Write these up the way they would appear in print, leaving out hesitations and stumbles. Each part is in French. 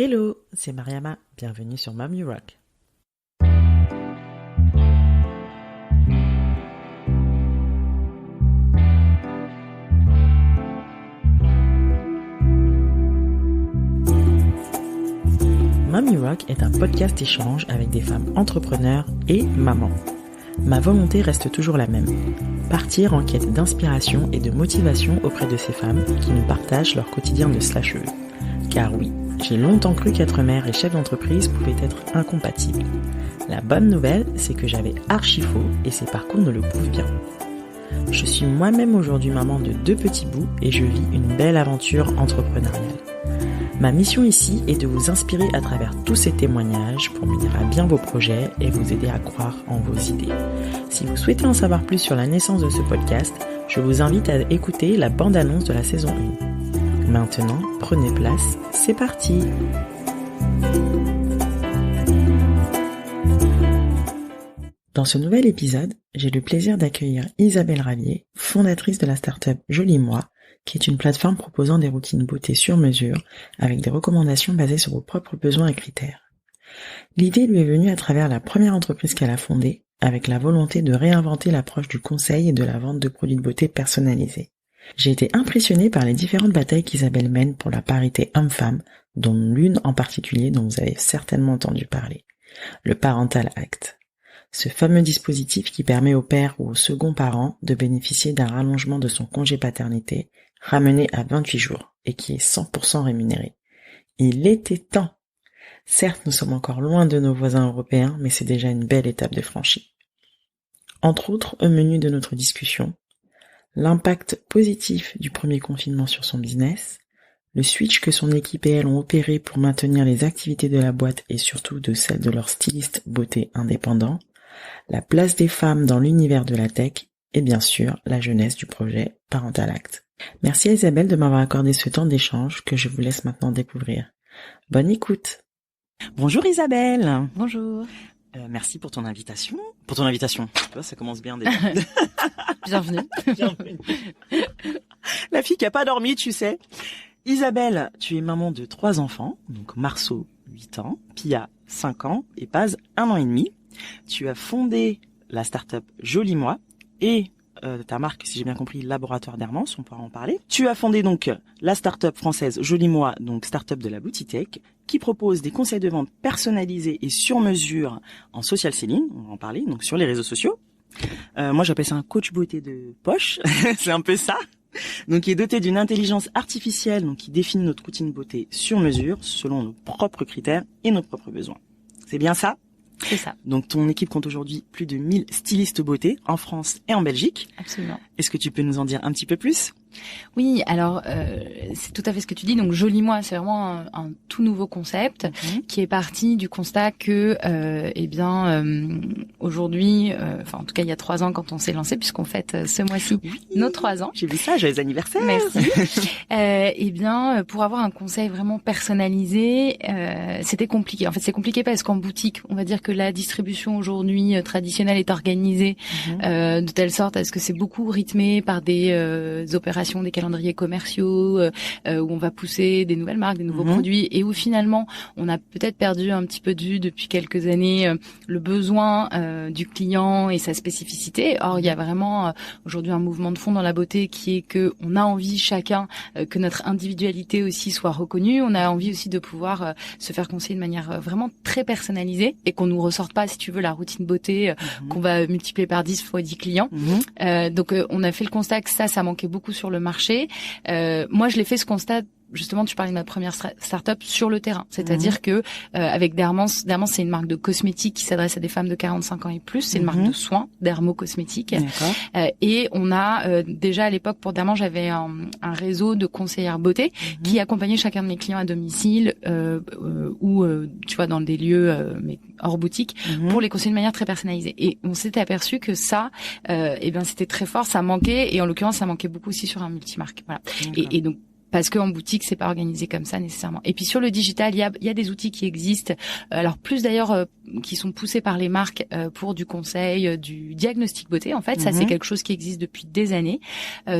Hello, c'est Mariama, bienvenue sur Mom You Rock. Mom You Rock est un podcast échange avec des femmes entrepreneurs et mamans. Ma volonté reste toujours la même, partir en quête d'inspiration et de motivation auprès de ces femmes qui nous partagent leur quotidien de slasheuse. Car oui, j'ai longtemps cru qu'être mère et chef d'entreprise pouvaient être incompatibles. La bonne nouvelle, c'est que j'avais archi faux et ces parcours ne le prouvent bien. Je suis moi-même aujourd'hui maman de 2 petits bouts et je vis une belle aventure entrepreneuriale. Ma mission ici est de vous inspirer à travers tous ces témoignages pour mener à bien vos projets et vous aider à croire en vos idées. Si vous souhaitez en savoir plus sur la naissance de ce podcast, je vous invite à écouter la bande-annonce de la saison 1. Maintenant, prenez place, c'est parti! Dans ce nouvel épisode, j'ai le plaisir d'accueillir Isabelle Ravier, fondatrice de la start-up Joli Moi, qui est une plateforme proposant des routines beauté sur mesure avec des recommandations basées sur vos propres besoins et critères. L'idée lui est venue à travers la première entreprise qu'elle a fondée, avec la volonté de réinventer l'approche du conseil et de la vente de produits de beauté personnalisés. J'ai été impressionnée par les différentes batailles qu'Isabelle mène pour la parité homme-femme, dont l'une en particulier dont vous avez certainement entendu parler, le Parental Act. Ce fameux dispositif qui permet au père ou au second parent de bénéficier d'un rallongement de son congé paternité, ramené à 28 jours, et qui est 100% rémunéré. Il était temps! Certes, nous sommes encore loin de nos voisins européens, mais c'est déjà une belle étape de franchie. Entre autres, au menu de notre discussion, l'impact positif du premier confinement sur son business, le switch que son équipe et elle ont opéré pour maintenir les activités de la boîte et surtout de celles de leurs stylistes beauté indépendants, la place des femmes dans l'univers de la tech et bien sûr la jeunesse du projet Parental Act. Merci à Isabelle de m'avoir accordé ce temps d'échange que je vous laisse maintenant découvrir. Bonne écoute. Bonjour Isabelle. Bonjour. Merci pour ton invitation. Pour ton invitation. Tu vois, ça commence bien déjà. Bienvenue. Bienvenue. La fille qui a pas dormi, tu sais. Isabelle, tu es maman de 3 enfants, donc Marceau, 8 ans, Pia, 5 ans et Paz, 1 an et demi. Tu as fondé la start-up Joli Moi et ta marque, si j'ai bien compris, Laboratoire d'Hermance, on pourra en parler. Tu as fondé donc la start-up française Joli Moi, donc start-up de la Boutitech, qui propose des conseils de vente personnalisés et sur mesure en social selling, on va en parler, donc sur les réseaux sociaux. Moi, j'appelle ça un coach beauté de poche, c'est un peu ça. Donc, qui est doté d'une intelligence artificielle, donc qui définit notre routine beauté sur mesure, selon nos propres critères et nos propres besoins. C'est bien ça ? C'est ça. Donc, ton équipe compte aujourd'hui plus de 1000 stylistes beauté en France et en Belgique. Absolument. Est-ce que tu peux nous en dire un petit peu plus ? Oui, alors c'est tout à fait ce que tu dis. Donc Joli Moi, c'est vraiment un tout nouveau concept qui est parti du constat que, aujourd'hui, en tout cas il y a 3 ans quand on s'est lancé, puisqu'on fête ce mois-ci nos 3 ans. J'ai vu ça, joyeux anniversaire. Merci. Pour avoir un conseil vraiment personnalisé, c'était compliqué. En fait, c'est compliqué parce qu'en boutique, on va dire que la distribution aujourd'hui traditionnelle est organisée de telle sorte à ce que c'est beaucoup rythmé par des opérations, des calendriers commerciaux, où on va pousser des nouvelles marques, des nouveaux produits, et où finalement on a peut-être perdu un petit peu de vue depuis quelques années le besoin du client et sa spécificité. Or, il y a vraiment aujourd'hui un mouvement de fond dans la beauté qui est que on a envie chacun que notre individualité aussi soit reconnue. On a envie aussi de pouvoir se faire conseiller de manière vraiment très personnalisée et qu'on nous ressorte pas, si tu veux, la routine beauté qu'on va multiplier par 10 fois 10 clients. Donc, on a fait le constat que ça manquait beaucoup sur le marché. Moi, je l'ai fait ce constat. Justement, tu parlais de ma première start-up sur le terrain. C'est-à-dire que avec Dermance, c'est une marque de cosmétiques qui s'adresse à des femmes de 45 ans et plus. C'est une marque de soins, dermo-cosmétiques. Et on a déjà à l'époque, pour Dermance, j'avais un réseau de conseillères beauté qui accompagnaient chacun de mes clients à domicile ou tu vois, dans des lieux mais hors boutique pour les conseiller de manière très personnalisée. Et on s'était aperçu que ça, c'était très fort, ça manquait. Et en l'occurrence, ça manquait beaucoup aussi sur un multimarque. Voilà. Et donc, parce qu'en boutique c'est pas organisé comme ça nécessairement. Et puis sur le digital, il y a des outils qui existent, alors plus d'ailleurs qui sont poussés par les marques pour du conseil, du diagnostic beauté. En fait, ça c'est quelque chose qui existe depuis des années.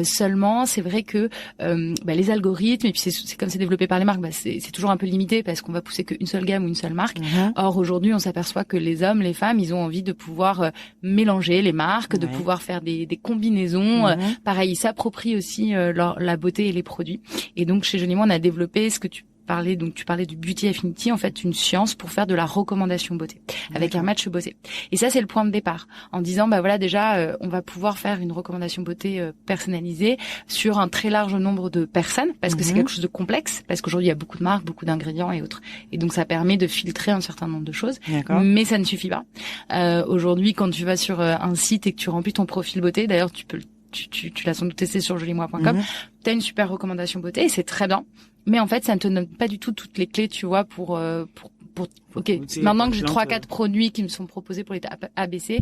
Seulement, c'est vrai que les algorithmes, et puis c'est comme c'est développé par les marques, c'est toujours un peu limité parce qu'on va pousser qu'une seule gamme ou une seule marque. Or aujourd'hui, on s'aperçoit que les hommes, les femmes, ils ont envie de pouvoir mélanger les marques, de pouvoir faire des combinaisons. Pareil, ils s'approprient aussi la beauté et les produits. Et donc chez Jolie Moi, on a développé ce que tu parlais du Beauty Affinity, en fait une science pour faire de la recommandation beauté avec un match beauté. Et ça c'est le point de départ, en disant déjà on va pouvoir faire une recommandation beauté personnalisée sur un très large nombre de personnes, parce que c'est quelque chose de complexe, parce qu'aujourd'hui il y a beaucoup de marques, beaucoup d'ingrédients et autres. Et donc ça permet de filtrer un certain nombre de choses. Mais ça ne suffit pas. Aujourd'hui, quand tu vas sur un site et que tu remplis ton profil beauté, d'ailleurs tu l'as sans doute testé sur jolimois.com, t'as une super recommandation beauté et c'est très bien. Mais en fait, ça ne te donne pas du tout toutes les clés, tu vois, pour ok, maintenant que j'ai 3-4 produits qui me sont proposés pour l'étape ABC,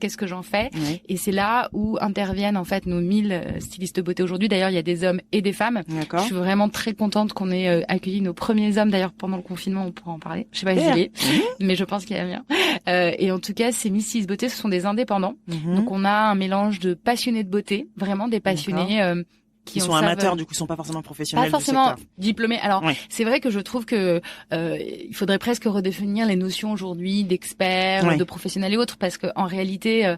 qu'est-ce que j'en fais? Et c'est là où interviennent en fait nos 1000 stylistes beauté aujourd'hui. D'ailleurs, il y a des hommes et des femmes. Je suis vraiment très contente qu'on ait accueilli nos premiers hommes. D'ailleurs, pendant le confinement, on pourra en parler. Je sais pas si il est, mais je pense qu'il y a bien. Et en tout cas, ces 1000 stylistes beauté, ce sont des indépendants. Donc, on a un mélange de passionnés de beauté, vraiment des passionnés qui sont amateurs, du coup, sont pas forcément professionnels. Pas forcément du secteur. Diplômés. Alors, c'est vrai que je trouve que il faudrait presque redéfinir les notions aujourd'hui d'experts, de professionnels et autres, parce que en réalité,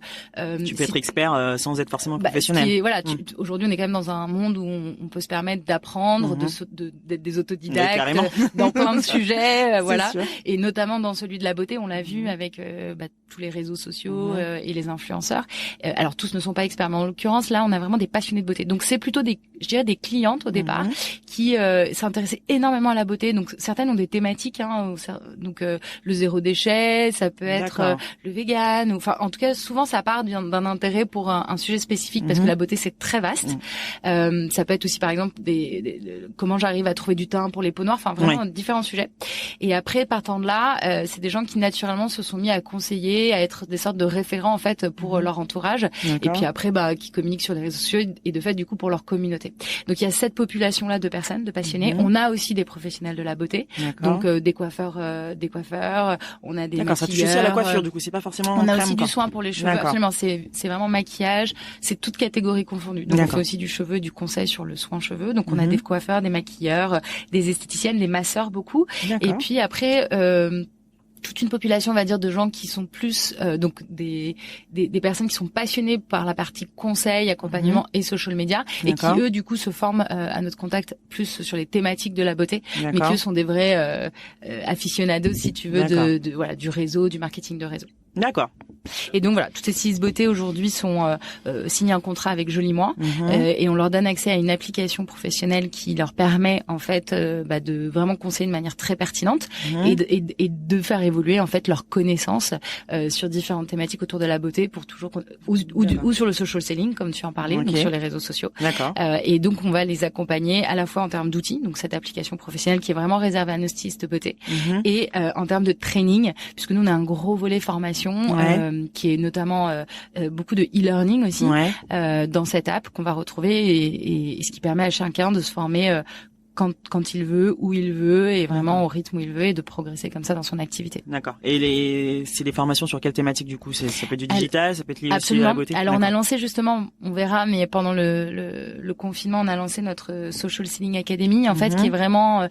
tu peux être expert sans être forcément professionnel. Aujourd'hui, on est quand même dans un monde où on peut se permettre d'apprendre, d'être des autodidactes dans plein de sujets, voilà. Sûr. Et notamment dans celui de la beauté, on l'a vu avec tous les réseaux sociaux et les influenceurs. Alors, tous ne sont pas experts, mais en l'occurrence, là, on a vraiment des passionnés de beauté. Donc, c'est plutôt je dirais des clientes au départ qui s'intéressaient énormément à la beauté. Donc certaines ont des thématiques, donc le zéro déchet, ça peut être le vegan, enfin en tout cas souvent ça part d'un intérêt pour un sujet spécifique, parce que la beauté c'est très vaste. Ça peut être aussi par exemple comment j'arrive à trouver du teint pour les peaux noires, enfin vraiment différents sujets. Et après partant de là, c'est des gens qui naturellement se sont mis à conseiller, à être des sortes de référents en fait pour leur entourage, et puis après qui communiquent sur les réseaux sociaux et de fait du coup pour leur communauté. Donc il y a cette population-là de personnes, de passionnés. On a aussi des professionnels de la beauté, donc des coiffeurs, on a des maquilleurs. Ça touche aussi à la coiffure, du coup, c'est pas forcément. On a aussi du soin pour les cheveux, absolument. C'est vraiment maquillage, c'est toute catégorie confondue. Donc on fait aussi du cheveu, du conseil sur le soin cheveux. Donc on a des coiffeurs, des maquilleurs, des esthéticiennes, des masseurs beaucoup. Et puis après. Toute une population, on va dire, de gens qui sont plus donc des personnes qui sont passionnées par la partie conseil, accompagnement et social media, et qui eux du coup se forment à notre contact plus sur les thématiques de la beauté, mais qui eux sont des vrais aficionados, si tu veux, du réseau, du marketing de réseau. D'accord. Et donc voilà, toutes ces stylistes beauté aujourd'hui sont signent un contrat avec Jolie Moi, et on leur donne accès à une application professionnelle qui leur permet en fait de vraiment conseiller de manière très pertinente et de faire évoluer en fait leurs connaissances sur différentes thématiques autour de la beauté pour toujours ou sur le social selling comme tu en parlais, donc sur les réseaux sociaux. Et donc on va les accompagner à la fois en termes d'outils, donc cette application professionnelle qui est vraiment réservée à nos stylistes beauté, et en termes de training, puisque nous on a un gros volet formation qui est notamment beaucoup de e-learning aussi dans cette app qu'on va retrouver, et ce qui permet à chacun de se former quand il veut, où il veut, et vraiment au rythme où il veut, et de progresser comme ça dans son activité. D'accord. Et c'est des formations sur quelle thématique du coup? Ça peut être du digital, ça peut être lié aussi à la beauté. Alors on a lancé justement, on verra, mais pendant le confinement, on a lancé notre Social Selling Academy, en fait, qui est vraiment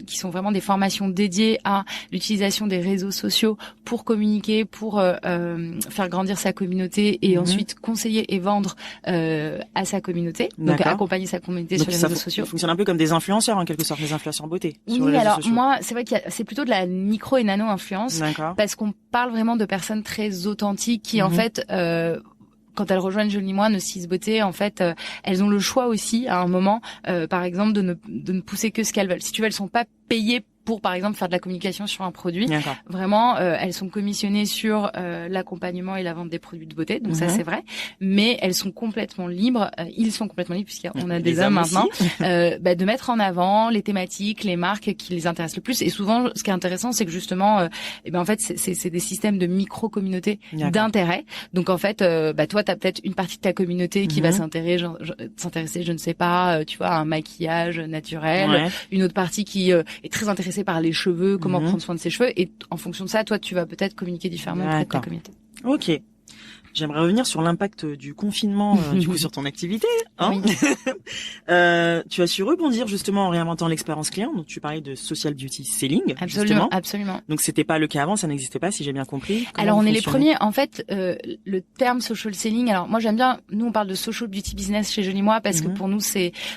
qui sont vraiment des formations dédiées à l'utilisation des réseaux sociaux pour communiquer, pour faire grandir sa communauté, et ensuite conseiller et vendre à sa communauté, donc accompagner sa communauté sur les réseaux sociaux. Ça fonctionne un peu comme des influenceurs en quelque sorte, des influenceurs beauté. Oui, alors moi, c'est vrai que c'est plutôt de la micro et nano influence, parce qu'on parle vraiment de personnes très authentiques qui en fait quand elles rejoignent Jolie Moi, nos stylistes beauté, en fait, elles ont le choix aussi à un moment, par exemple, de ne pousser que ce qu'elles veulent. Si tu veux, elles sont pas payées pour, par exemple, faire de la communication sur un produit. D'accord. Vraiment, elles sont commissionnées sur l'accompagnement et la vente des produits de beauté, donc ça c'est vrai. Mais elles sont complètement libres. Ils sont complètement libres puisqu'on a des hommes maintenant, de mettre en avant les thématiques, les marques qui les intéressent le plus. Et souvent, ce qui est intéressant, c'est que justement, en fait, c'est des systèmes de micro-communautés d'intérêt. Donc en fait, toi, t'as peut-être une partie de ta communauté qui va s'intéresser, je ne sais pas, tu vois, à un maquillage naturel. Une autre partie qui est très intéressée par les cheveux, comment prendre soin de ses cheveux. Et en fonction de ça, toi, tu vas peut-être communiquer différemment auprès de ta communauté. Ok. J'aimerais revenir sur l'impact du confinement du coup sur ton activité. Hein. Oui. Tu as su rebondir justement en réinventant l'expérience client. Donc tu parlais de social beauty selling. Absolument, absolument. Donc c'était pas le cas avant, ça n'existait pas si j'ai bien compris. Comment alors on est les premiers. En fait, le terme social selling. Alors moi j'aime bien. Nous on parle de social beauty business chez Jolie Moi parce que pour nous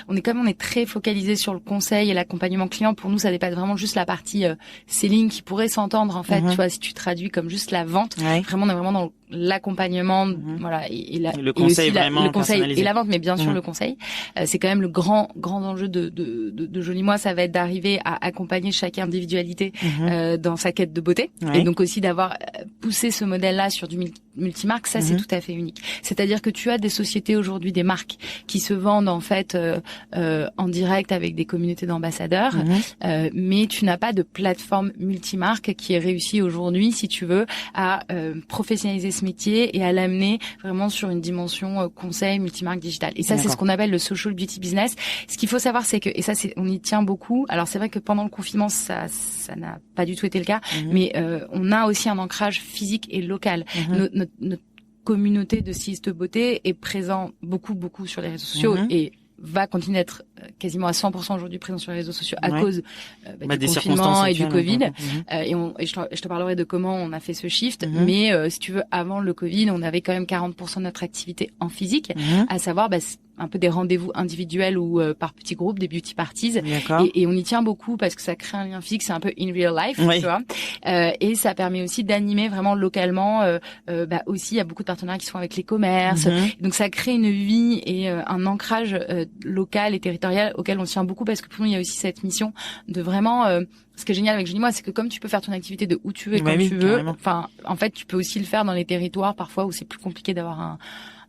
on est très focalisé sur le conseil et l'accompagnement client. Pour nous ça dépasse vraiment juste la partie selling qui pourrait s'entendre en fait. Tu vois si tu traduis comme juste la vente. Vraiment on est vraiment dans l'accompagnement, voilà, et le conseil et aussi vraiment le conseil personnalisé. Et la vente, mais bien sûr le conseil. C'est quand même le grand enjeu de Jolie Moi, ça va être d'arriver à accompagner chaque individualité dans sa quête de beauté, et donc aussi d'avoir poussé ce modèle-là sur du multimarque. Ça, c'est tout à fait unique. C'est-à-dire que tu as des sociétés aujourd'hui, des marques qui se vendent en fait en direct avec des communautés d'ambassadeurs, mais tu n'as pas de plateforme multimarque qui est réussie aujourd'hui, si tu veux, à professionnaliser ce métier et à l'amener vraiment sur une dimension conseil multimarque digital. Et ça, c'est ce qu'on appelle le social beauty business. Ce qu'il faut savoir, c'est que, et ça, on y tient beaucoup. Alors, c'est vrai que pendant le confinement, ça n'a pas du tout été le cas, mais on a aussi un ancrage physique et local. Notre communauté de stylistes beauté est présent beaucoup sur les réseaux sociaux et va continuer d'être quasiment à 100% aujourd'hui présent sur les réseaux sociaux à cause du confinement et du Covid. Et je te parlerai de comment on a fait ce shift. Mais si tu veux, avant le Covid, on avait quand même 40% de notre activité en physique, à savoir un peu des rendez-vous individuels ou par petits groupes, des beauty parties. Et on y tient beaucoup parce que ça crée un lien physique, c'est un peu in real life, tu vois. Et ça permet aussi d'animer vraiment localement. Aussi, il y a beaucoup de partenariats qui sont avec les commerces. Donc ça crée une vie et un ancrage local et territorial auquel on tient beaucoup parce que pour nous, il y a aussi cette mission de vraiment... ce qui est génial avec Jolie Moi, c'est que comme tu peux faire ton activité de où tu veux et quand tu veux, enfin, en fait, tu peux aussi le faire dans les territoires parfois où c'est plus compliqué d'avoir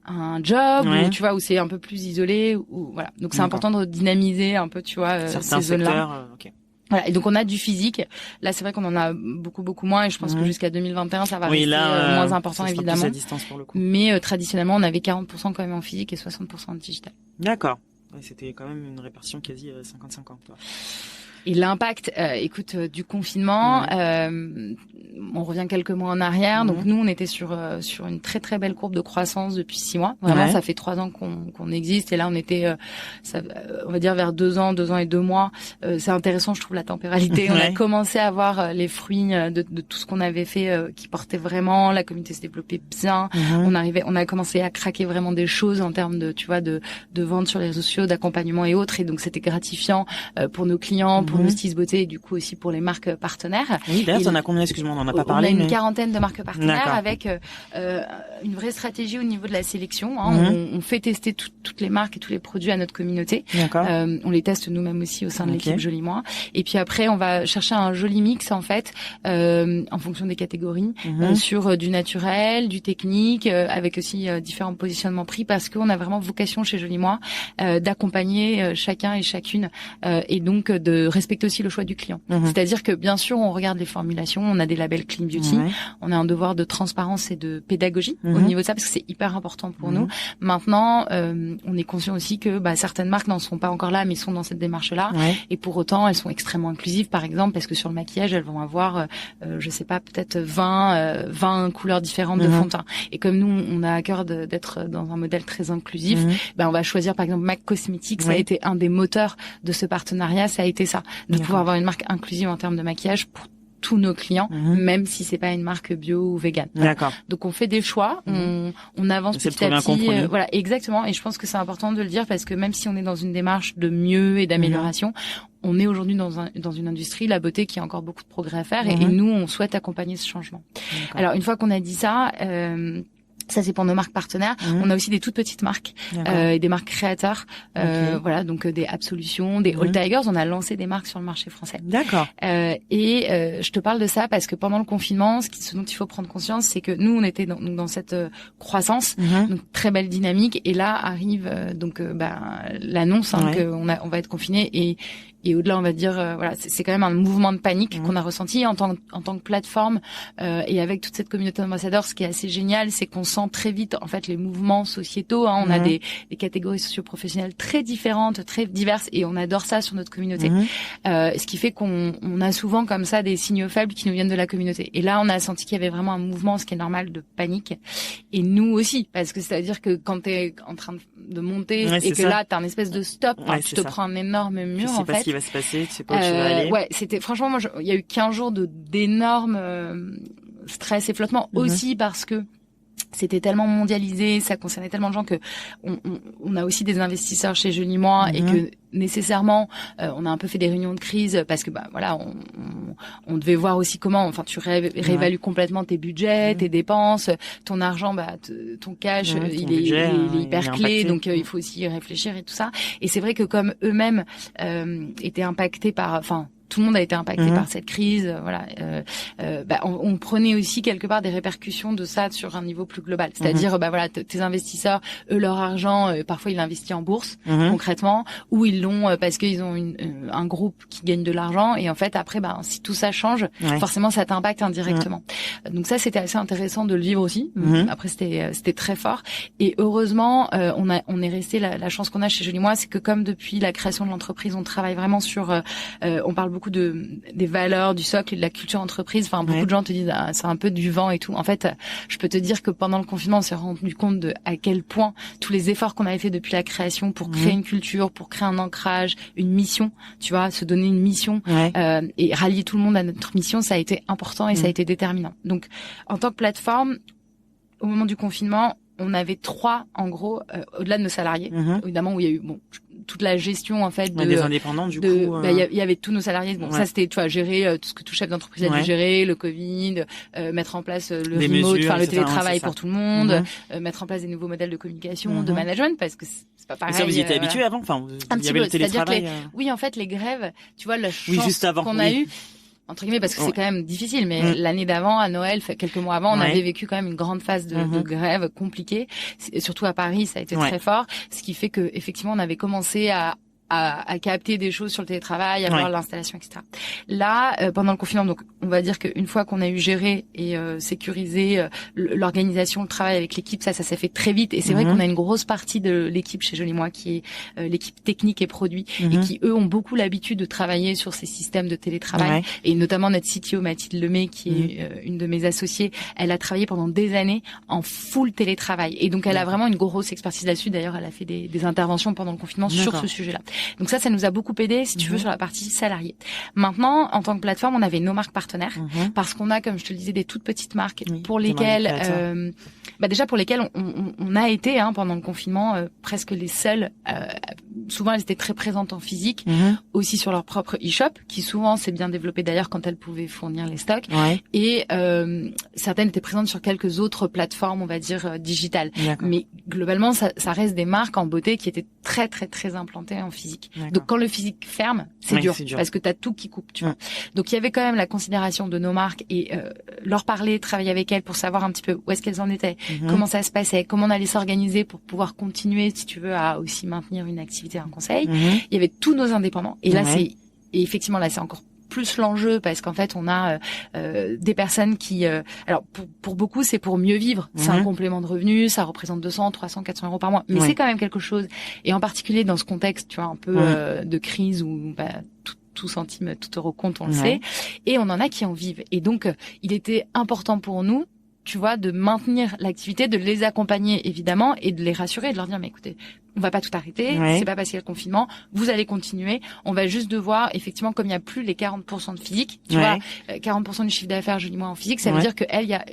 un job, ou tu vois, où c'est un peu plus isolé, ou voilà. Donc c'est important de dynamiser un peu, tu vois, ces zones-là. Voilà. Et donc on a du physique. Là, c'est vrai qu'on en a beaucoup moins, et je pense que jusqu'à 2021, ça va rester moins important évidemment. À distance pour le coup. Mais traditionnellement, on avait 40% quand même en physique et 60% en digital. D'accord. C'était quand même une répartition quasi 50-50. Quoi. Et l'impact, du confinement, on revient quelques mois en arrière. Donc nous, on était sur une très belle courbe de croissance depuis 6 mois. Vraiment, ça fait 3 ans qu'on existe. Et là, on était, on va dire vers 2 ans et 2 mois. C'est intéressant, je trouve, la temporalité. On a commencé à voir les fruits de tout ce qu'on avait fait, qui portait vraiment. La communauté se développait bien. On a commencé à craquer vraiment des choses en termes de, tu vois, de vente sur les réseaux sociaux, d'accompagnement et autres. Et donc, c'était gratifiant pour nos clients, pour nos stylistes beauté et du coup aussi pour les marques partenaires. Oui, d'ailleurs, t'en as combien, excuse-moi, on n'en a pas parlé. On a une quarantaine de marques partenaires avec une vraie stratégie au niveau de la sélection. On fait tester toutes les marques et tous les produits à notre communauté. On les teste nous-mêmes aussi au sein de l'équipe Jolie Moi. Et puis après, on va chercher un joli mix en fait, en fonction des catégories, sur du naturel, du technique, avec aussi différents positionnements prix, parce qu'on a vraiment vocation chez Jolie Moi d'accompagner chacun et chacune et donc de respecter aussi le choix du client. C'est-à-dire que bien sûr, on regarde les formulations, on a des labels Clean Beauty, on a un devoir de transparence et de pédagogie au niveau de ça, parce que c'est hyper important pour nous. Maintenant, on est conscient aussi que certaines marques n'en sont pas encore là, mais sont dans cette démarche-là. Et pour autant, elles sont extrêmement inclusives, par exemple, parce que sur le maquillage, elles vont avoir, je sais pas, peut-être 20 couleurs différentes de fond de teint. Et comme nous, on a à cœur d'être dans un modèle très inclusif, on va choisir, par exemple, MAC Cosmetics. Ça a été un des moteurs de ce partenariat, ça a été ça, de pouvoir avoir une marque inclusive en termes de maquillage pour tous nos clients, même si c'est pas une marque bio ou vegan. D'accord. Donc on fait des choix, on avance petit à petit. Voilà, exactement. Et je pense que c'est important de le dire parce que même si on est dans une démarche de mieux et d'amélioration, on est aujourd'hui dans une industrie, la beauté, qui a encore beaucoup de progrès à faire, et nous, on souhaite accompagner ce changement. Alors une fois qu'on a dit ça, Ça, c'est pour nos marques partenaires. On a aussi des toutes petites marques et des marques créateurs. Voilà, donc des Absolution, des All Tigers. On a lancé des marques sur le marché français. D'accord. Je te parle de ça parce que pendant le confinement, ce dont il faut prendre conscience, c'est que nous, on était dans cette croissance, donc très belle dynamique. Et là arrive l'annonce qu'on va être confiné et au-delà, on va dire, voilà, c'est quand même un mouvement de panique qu'on a ressenti en tant que plateforme et avec toute cette communauté d'ambassadeurs. Ce qui est assez génial, c'est qu'on sent très vite en fait les mouvements sociétaux. On a des catégories socio-professionnelles très différentes, très diverses, et on adore ça sur notre communauté. Ce qui fait qu'on a souvent comme ça des signaux faibles qui nous viennent de la communauté. Et là, on a senti qu'il y avait vraiment un mouvement, ce qui est normal, de panique. Et nous aussi, parce que c'est-à-dire que quand t'es en train de monter et que là, t'as un espèce de stop, tu te prends un énorme mur en fait. Qui va se passer, tu sais pas où tu vas aller. Ouais, c'était franchement, moi, il y a eu 15 jours d'énormes stress et flottement aussi parce que c'était tellement mondialisé, ça concernait tellement de gens que on a aussi des investisseurs chez Jolie Moi et que nécessairement on a un peu fait des réunions de crise parce que voilà, on devait voir aussi comment, enfin tu réévalues complètement tes budgets, tes dépenses, ton argent, ton cash, il est hyper clé, donc il faut aussi y réfléchir et tout ça. Et c'est vrai que comme eux-mêmes étaient impactés par, tout le monde a été impacté par cette crise, voilà. On prenait aussi quelque part des répercussions de ça sur un niveau plus global. C'est-à-dire, voilà, tes investisseurs, eux, leur argent, parfois ils l'investissent en bourse, concrètement, ou ils l'ont parce qu'ils ont un groupe qui gagne de l'argent. Et en fait, après, si tout ça change, forcément, ça t'impacte indirectement. Donc ça, c'était assez intéressant de le vivre aussi. Après, c'était très fort. Et heureusement, on est resté, la chance qu'on a chez Jolie Moi, c'est que comme depuis la création de l'entreprise, on travaille vraiment sur, on parle beaucoup des valeurs, du socle et de la culture entreprise. Enfin, beaucoup de gens te disent c'est un peu du vent et tout. En fait, je peux te dire que pendant le confinement, on s'est rendu compte à quel point tous les efforts qu'on avait fait depuis la création pour créer une culture, pour créer un ancrage, une mission, tu vois, se donner une mission et rallier tout le monde à notre mission, ça a été important et ça a été déterminant. Donc, en tant que plateforme, au moment du confinement, on avait 3, en gros, au-delà de nos salariés, évidemment, où il y a eu toute la gestion en fait des indépendants du coup. Il y avait tous nos salariés. Ça c'était, tu vois, gérer tout ce que tout chef d'entreprise a dû gérer, le Covid, mettre en place le remote, le télétravail pour tout le monde, mettre en place des nouveaux modèles de communication, de management, parce que c'est pas pareil. Et ça, vous y étiez habitués avant, il y avait le télétravail. Oui, en fait, les grèves, tu vois, la chance qu'on a eu. Entre guillemets, parce que c'est quand même difficile, mais l'année d'avant, à Noël, quelques mois avant, on avait vécu quand même une grande phase de grève compliquée. Surtout à Paris, ça a été très fort. Ce qui fait que, effectivement, on avait commencé à capter des choses sur le télétravail, à voir l'installation, etc. Là, pendant le confinement, donc on va dire qu'une fois qu'on a eu géré et sécurisé l'organisation, le travail avec l'équipe, ça s'est fait très vite. Et c'est vrai qu'on a une grosse partie de l'équipe chez Jolie Moi qui est l'équipe technique et produit et qui, eux, ont beaucoup l'habitude de travailler sur ces systèmes de télétravail. Et notamment notre CTO, Mathilde Lemay, qui est une de mes associées, elle a travaillé pendant des années en full télétravail. Et donc, elle a vraiment une grosse expertise là-dessus. D'ailleurs, elle a fait des interventions pendant le confinement sur ce sujet-là. Donc ça nous a beaucoup aidé, si tu veux, sur la partie salariée. Maintenant, en tant que plateforme, on avait nos marques partenaires parce qu'on a, comme je te le disais, des toutes petites marques pour lesquelles, déjà pour lesquelles on a été pendant le confinement presque les seuls. Souvent, elles étaient très présentes en physique, aussi sur leur propre e-shop, qui souvent s'est bien développé d'ailleurs quand elles pouvaient fournir les stocks. Et certaines étaient présentes sur quelques autres plateformes, on va dire digitales. Mais globalement, ça reste des marques en beauté qui étaient très très très implantées en physique. Donc quand le physique ferme, c'est dur parce que t'as tout qui coupe, tu vois. Donc il y avait quand même la considération de nos marques et leur parler, travailler avec elles pour savoir un petit peu où est-ce qu'elles en étaient, comment ça se passait, comment on allait s'organiser pour pouvoir continuer, si tu veux, à aussi maintenir une activité, un conseil. Il y avait tous nos indépendants et là et effectivement là c'est encore plus l'enjeu parce qu'en fait on a des personnes qui alors pour beaucoup c'est pour mieux vivre, c'est un complément de revenus, ça représente 200, 300, 400 euros par mois, mais c'est quand même quelque chose et en particulier dans ce contexte, tu vois, un peu de crise où tout centime, tout euro compte, on le sait, et on en a qui en vivent et donc il était important pour nous, tu vois, de maintenir l'activité, de les accompagner évidemment et de les rassurer, de leur dire mais écoutez, on va pas tout arrêter, c'est pas parce qu'il y a le confinement, vous allez continuer, on va juste devoir, effectivement, comme il y a plus les 40% de physique, tu vois, 40% du chiffre d'affaires Jolie Moi en physique, ça veut dire que il y a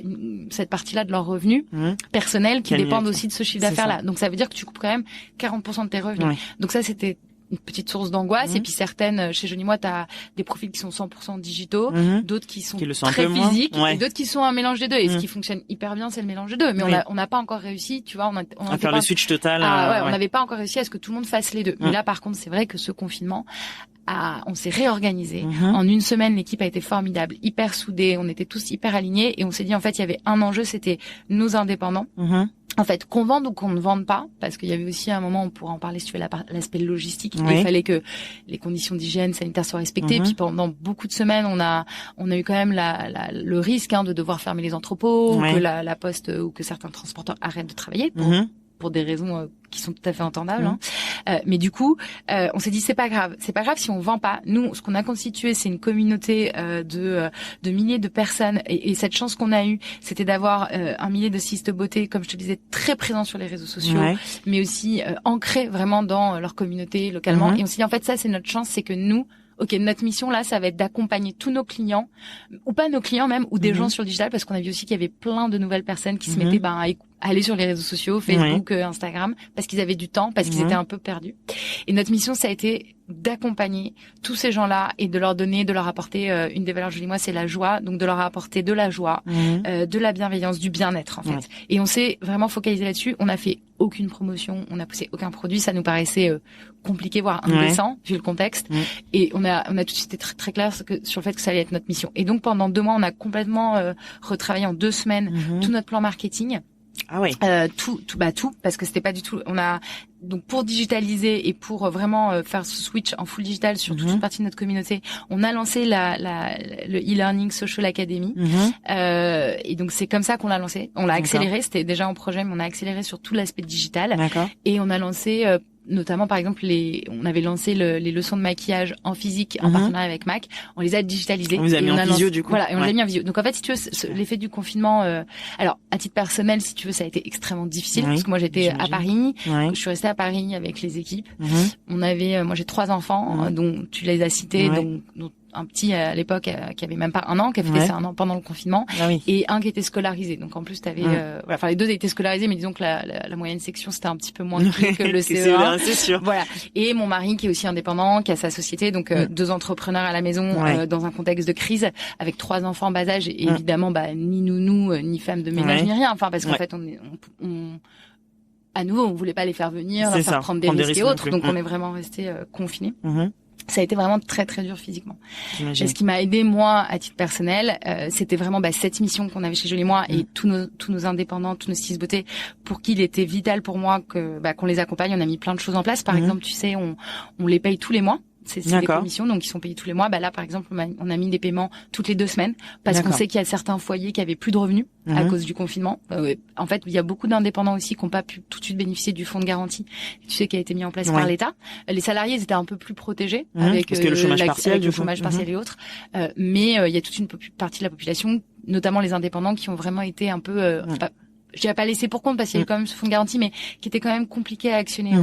cette partie-là de leurs revenus personnels qui dépendent aussi de ce chiffre d'affaires-là. Donc ça veut dire que tu coupes quand même 40% de tes revenus. Donc ça, c'était une petite source d'angoisse. Et puis certaines, chez Joli Moi, t'as des profils qui sont 100% digitaux, d'autres qui sont très physiques, et d'autres qui sont un mélange des deux. Et ce qui fonctionne hyper bien, c'est le mélange des deux. Mais on n'a pas encore réussi, tu vois, à faire le switch total. On n'avait pas encore réussi à ce que tout le monde fasse les deux. Mais là, par contre, c'est vrai que ce confinement, on s'est réorganisé. En une semaine, l'équipe a été formidable, hyper soudée. On était tous hyper alignés et on s'est dit, en fait, il y avait un enjeu, c'était nos indépendants. En fait, qu'on vende ou qu'on ne vende pas, parce qu'il y avait aussi un moment, on pourra en parler si tu veux, l'aspect logistique. Il fallait que les conditions d'hygiène sanitaire soient respectées. Puis pendant beaucoup de semaines, on a eu quand même le risque de devoir fermer les entrepôts, ou que la poste ou que certains transporteurs arrêtent de travailler pour des raisons qui sont tout à fait entendables. Mais du coup, on s'est dit c'est pas grave si on vend pas. Nous, ce qu'on a constitué, c'est une communauté de milliers de personnes, et cette chance qu'on a eue, c'était d'avoir un millier de stylistes beauté, comme je te disais, très présents sur les réseaux sociaux, mais aussi ancrés vraiment dans leur communauté localement. Et on s'est dit en fait ça c'est notre chance, c'est que nous, notre mission là, ça va être d'accompagner tous nos clients, ou pas nos clients même, ou des gens sur le digital, parce qu'on a vu aussi qu'il y avait plein de nouvelles personnes qui se mettaient à aller sur les réseaux sociaux, Facebook, Instagram, parce qu'ils avaient du temps, parce qu'ils étaient un peu perdus. Et notre mission, ça a été d'accompagner tous ces gens-là et de leur donner, de leur apporter une des valeurs de Joli Moi, c'est la joie, donc de leur apporter de la joie, de la bienveillance, du bien-être en fait. Et on s'est vraiment focalisé là-dessus. On n'a fait aucune promotion, on n'a poussé aucun produit, ça nous paraissait compliqué, voire indécent vu le contexte. Et on a tout de suite été très, très clair sur le fait que ça allait être notre mission. Et donc pendant 2 mois, on a complètement retravaillé en 2 semaines tout notre plan marketing. Tout, parce que c'était pas du tout. On a donc pour digitaliser et pour vraiment faire ce switch en full digital sur toute une partie de notre communauté, on a lancé le e-learning Social Academy. Et donc c'est comme ça qu'on l'a lancé. On l'a accéléré. C'était déjà en projet, mais on a accéléré sur tout l'aspect digital. Et on a lancé notamment par exemple on avait lancé les leçons de maquillage en physique en partenariat avec MAC, on les a digitalisées. On les a mis en visio du coup. Voilà, et on les a mis en visio. Donc en fait si tu veux l'effet du confinement, alors à titre personnel si tu veux ça a été extrêmement difficile parce que moi j'étais à Paris, je suis restée à Paris avec les équipes. On avait, moi j'ai 3 enfants dont tu les as cités, dont un petit à l'époque qui avait même pas 1 an, qui a fait ça 1 an pendant le confinement, et un qui était scolarisé. Donc en plus t'avais, enfin les 2 étaient scolarisés, mais disons que la moyenne section c'était un petit peu moins que le CE1. C'est sûr. Voilà. Et mon mari qui est aussi indépendant, qui a sa société, donc 2 entrepreneurs à la maison dans un contexte de crise, avec 3 enfants en bas âge, et évidemment ni nounou, ni femme de ménage, ni rien. Enfin parce qu'en fait à nouveau on voulait pas les faire venir, leur faire prendre des risques et autres, donc on est vraiment resté confinés. Ça a été vraiment très très dur physiquement. Et ce qui m'a aidé moi à titre personnel, c'était vraiment cette mission qu'on avait chez Joli Moi et tous nos indépendants, tous nos stylistes beauté, pour qui il était vital pour moi qu'on les accompagne. On a mis plein de choses en place. Par exemple, tu sais, on les paye tous les mois. C'est des commissions, donc ils sont payés tous les mois. Là, par exemple, on a mis des paiements toutes les 2 semaines parce qu'on sait qu'il y a certains foyers qui avaient plus de revenus à cause du confinement. En fait, il y a beaucoup d'indépendants aussi qui n'ont pas pu tout de suite bénéficier du fonds de garantie, tu sais, qui a été mis en place par l'État. Les salariés ils étaient un peu plus protégés avec le chômage partiel, et autres. Mais il y a toute une partie de la population, notamment les indépendants, qui ont vraiment été un peu je dirais pas laissé pour compte parce qu'il y a eu quand même ce fonds de garantie, mais qui était quand même compliqué à actionner.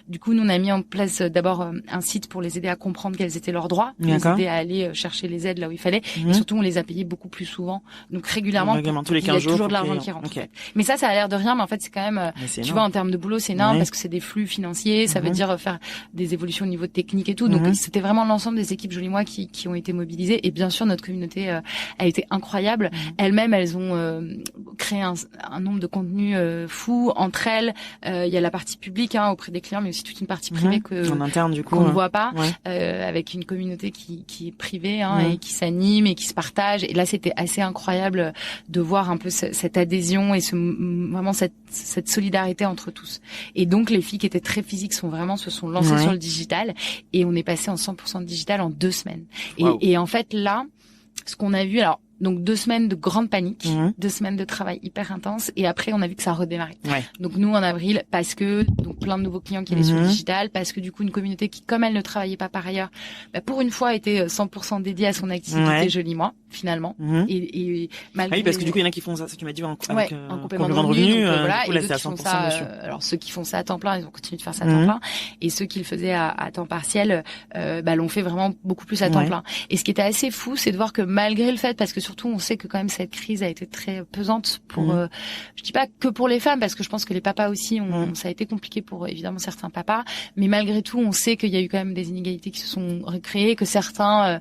Du coup, nous on a mis en place d'abord un site pour les aider à comprendre quels étaient leurs droits, les aider à aller chercher les aides là où il fallait. Et surtout, on les a payés beaucoup plus souvent, donc régulièrement. Tous les 15 jours. Il y a toujours de l'argent qui rentre. Mais ça a l'air de rien, mais en fait, c'est quand même, tu vois, en termes de boulot, c'est énorme parce que c'est des flux financiers, ça veut dire faire des évolutions au niveau technique et tout. Donc, c'était vraiment l'ensemble des équipes Joli Moi qui ont été mobilisées. Et bien sûr, notre communauté a été incroyable. Elles-mêmes, elles ont créé un nombre de contenu fou entre elles. Il y a la partie publique auprès des clients, mais aussi toute une partie privée en interne du coup qu'on ne voit pas, avec une communauté qui est privée et qui s'anime et qui se partage. Et là, c'était assez incroyable de voir un peu cette adhésion et vraiment cette solidarité entre tous. Et donc, les filles qui étaient très physiques se sont lancées sur le digital et on est passé en 100% de digital en 2 semaines. Et en fait, là, ce qu'on a vu, alors, donc 2 semaines de grande panique, 2 semaines de travail hyper intense, et après on a vu que ça redémarrait. Donc nous en avril, parce que donc plein de nouveaux clients qui allaient sur le digital, parce que du coup une communauté qui, comme elle ne travaillait pas par ailleurs, pour une fois était 100% dédiée à son activité Joli Moi finalement. Et malgré parce que du coup il y en a qui font ça, tu m'as dit avec un complément de revenu, donc, voilà, et d'autres qui font ça. Alors ceux qui font ça à temps plein, ils ont continué de faire ça à temps plein, et ceux qui le faisaient à temps partiel, l'ont fait vraiment beaucoup plus à temps plein. Et ce qui était assez fou, c'est de voir que malgré le fait, parce que surtout, on sait que quand même cette crise a été très pesante pour, je dis pas que pour les femmes, parce que je pense que les papas aussi, ça a été compliqué pour évidemment certains papas, mais malgré tout, on sait qu'il y a eu quand même des inégalités qui se sont recréées, que certains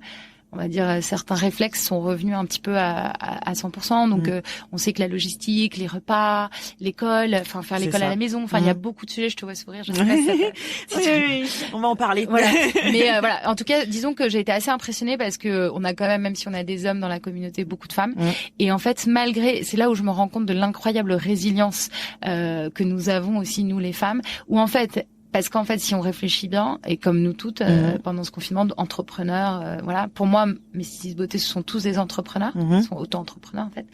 on va dire certains réflexes sont revenus un petit peu à 100%. Donc on sait que la logistique, les repas, l'école, enfin faire l'école à la maison, enfin il y a beaucoup de sujets. Je te vois sourire. Je sais pas si oui, on va en parler. Voilà. Mais voilà. En tout cas, disons que j'ai été assez impressionnée parce que on a quand même si on a des hommes dans la communauté, beaucoup de femmes. Et en fait, malgré, c'est là où je me rends compte de l'incroyable résilience que nous avons aussi nous les femmes, où en fait parce qu'en fait, si on réfléchit bien, et comme nous toutes, pendant ce confinement, entrepreneurs, voilà. Pour moi, mes stylistes beauté, ce sont tous des entrepreneurs. Ils sont auto-entrepreneurs, en fait.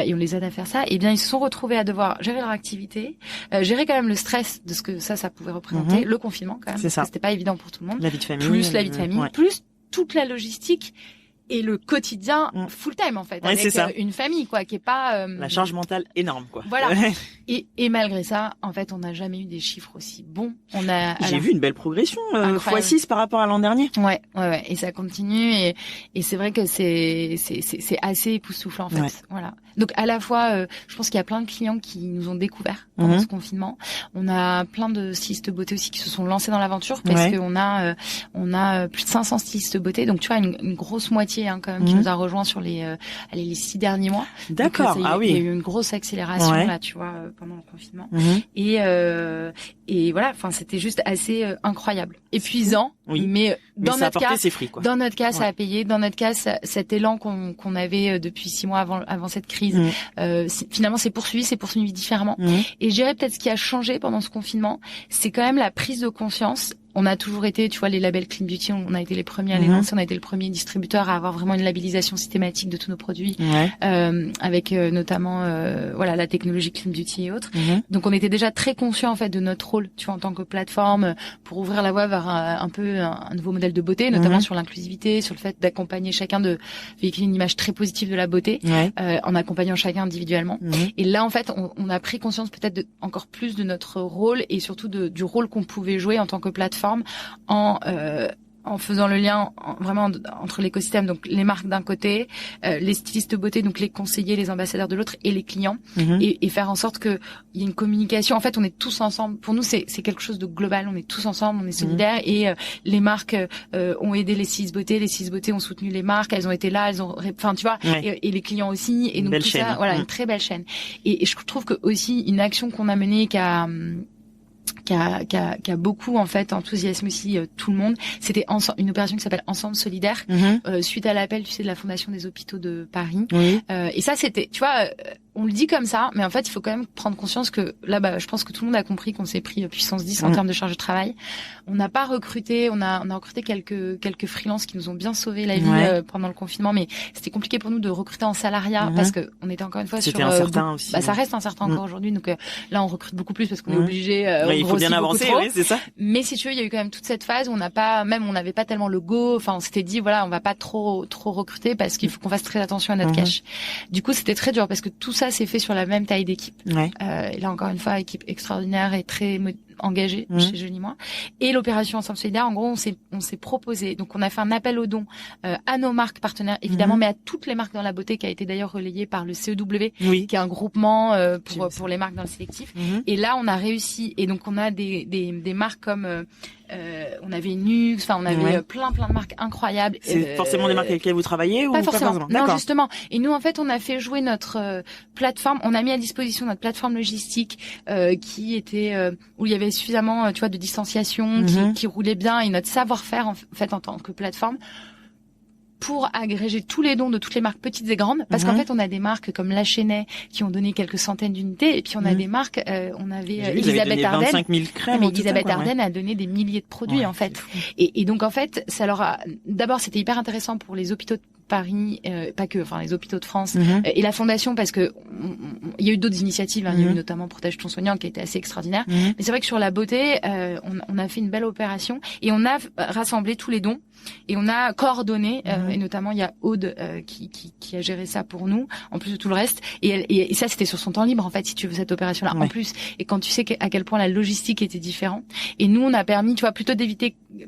Et on les aide à faire ça. Et bien, ils se sont retrouvés à devoir gérer leur activité, gérer quand même le stress de ce que ça pouvait représenter, le confinement, quand même. C'est ça. C'était pas évident pour tout le monde. La vie de famille. Plus la vie de famille, plus toute la logistique. Et le quotidien full time en fait, avec une famille quoi, qui est pas la charge mentale énorme quoi. Voilà. Et malgré ça, en fait, on n'a jamais eu des chiffres aussi bons. J'ai vu une belle progression x6 par rapport à l'an dernier. Ouais. Et ça continue et c'est vrai que c'est assez époustouflant en fait. Voilà. Donc à la fois, je pense qu'il y a plein de clients qui nous ont découvert pendant ce confinement. On a plein de stylistes beauté aussi qui se sont lancés dans l'aventure parce qu'on a plus de 500 stylistes beauté. Donc tu vois une grosse moitié quand même qui nous a rejoint sur les 6 derniers mois. D'accord. Donc, il y a eu une grosse accélération là, tu vois, pendant le confinement. Et voilà, enfin c'était juste assez incroyable, épuisant, mais dans notre cas, ses fruits, quoi. Dans notre cas, ça a payé. Dans notre cas, cet élan qu'on avait depuis 6 mois avant cette crise, finalement c'est poursuivi différemment. Et je dirais peut-être ce qui a changé pendant ce confinement, c'est quand même la prise de conscience. On a toujours été, tu vois, les labels Clean Beauty, on a été les premiers à les lancer, on a été le premier distributeur à avoir vraiment une labellisation systématique de tous nos produits, avec notamment la technologie Clean Beauty et autres. Donc on était déjà très conscients en fait de notre rôle, tu vois, en tant que plateforme pour ouvrir la voie vers un nouveau modèle de beauté, notamment sur l'inclusivité, sur le fait d'accompagner chacun, de véhiculer une image très positive de la beauté, en accompagnant chacun individuellement. Et là en fait, on a pris conscience peut-être encore plus de notre rôle et surtout du rôle qu'on pouvait jouer en tant que plateforme en faisant le lien vraiment entre l'écosystème, donc les marques d'un côté, les stylistes beauté, donc les conseillers, les ambassadeurs de l'autre, et les clients, et faire en sorte que il y ait une communication. En fait, on est tous ensemble. Pour nous, c'est quelque chose de global. On est tous ensemble, on est solidaires, et les marques ont aidé les stylistes beauté ont soutenu les marques, elles ont été là, enfin tu vois, et les clients aussi, et donc tout ça, voilà, une très belle chaîne. Et je trouve que aussi une action qu'on a menée qui a beaucoup en fait enthousiasmé aussi tout le monde. C'était une opération qui s'appelle Ensemble Solidaire, suite à l'appel, tu sais, de la Fondation des Hôpitaux de Paris. Et ça, c'était, tu vois, on le dit comme ça, mais en fait, il faut quand même prendre conscience que là, je pense que tout le monde a compris qu'on s'est pris puissance 10 en termes de charge de travail. On n'a pas recruté, on a recruté quelques freelances qui nous ont bien sauvé la vie pendant le confinement, mais c'était compliqué pour nous de recruter en salariat parce que on était encore une fois c'était incertain aussi. Ça reste incertain encore aujourd'hui, donc là on recrute beaucoup plus parce qu'on est obligé. Il faut bien avancer, c'est ça. Mais si tu veux, il y a eu quand même toute cette phase où on n'avait pas tellement le go. Enfin, on s'était dit voilà, on va pas trop recruter parce qu'il faut qu'on fasse très attention à notre cash. Du coup, c'était très dur parce que tout ça s'est fait sur la même taille d'équipe. Et là encore une fois, équipe extraordinaire et très engagée chez Jolie Moi. Et l'opération Ensemble Solidaire, en gros, on s'est proposé. Donc, on a fait un appel aux dons à nos marques partenaires, évidemment, mais à toutes les marques dans la beauté, qui a été d'ailleurs relayé par le CEW, qui est un groupement pour les marques dans le sélectif. Et là, on a réussi. Et donc, on a des marques comme on avait Nux, enfin on avait plein de marques incroyables. C'est forcément des marques avec lesquelles vous travaillez ou pas forcément. Non, justement. Et nous en fait on a fait jouer notre plateforme, on a mis à disposition notre plateforme logistique qui était où il y avait suffisamment tu vois de distanciation, qui roulait bien, et notre savoir-faire en fait en tant que plateforme pour agréger tous les dons de toutes les marques petites et grandes, parce qu'en fait on a des marques comme La Chesnay qui ont donné quelques centaines d'unités, et puis on a des marques, on avait Elisabeth Arden, 25 000 crèmes, mais Elisabeth Arden a donné des milliers de produits en fait, et donc en fait ça leur a, d'abord c'était hyper intéressant pour les hôpitaux de Paris, pas que, enfin les hôpitaux de France et la fondation, parce que il y a eu d'autres initiatives, il y a eu notamment Protège ton soignant qui a été assez extraordinaire, mais c'est vrai que sur la beauté, on a fait une belle opération et on a rassemblé tous les dons et on a coordonné et notamment il y a Aude qui a géré ça pour nous en plus de tout le reste, et ça c'était sur son temps libre en fait, si tu veux, cette opération là en plus, et quand tu sais à quel point la logistique était différente, et nous on a permis, tu vois, plutôt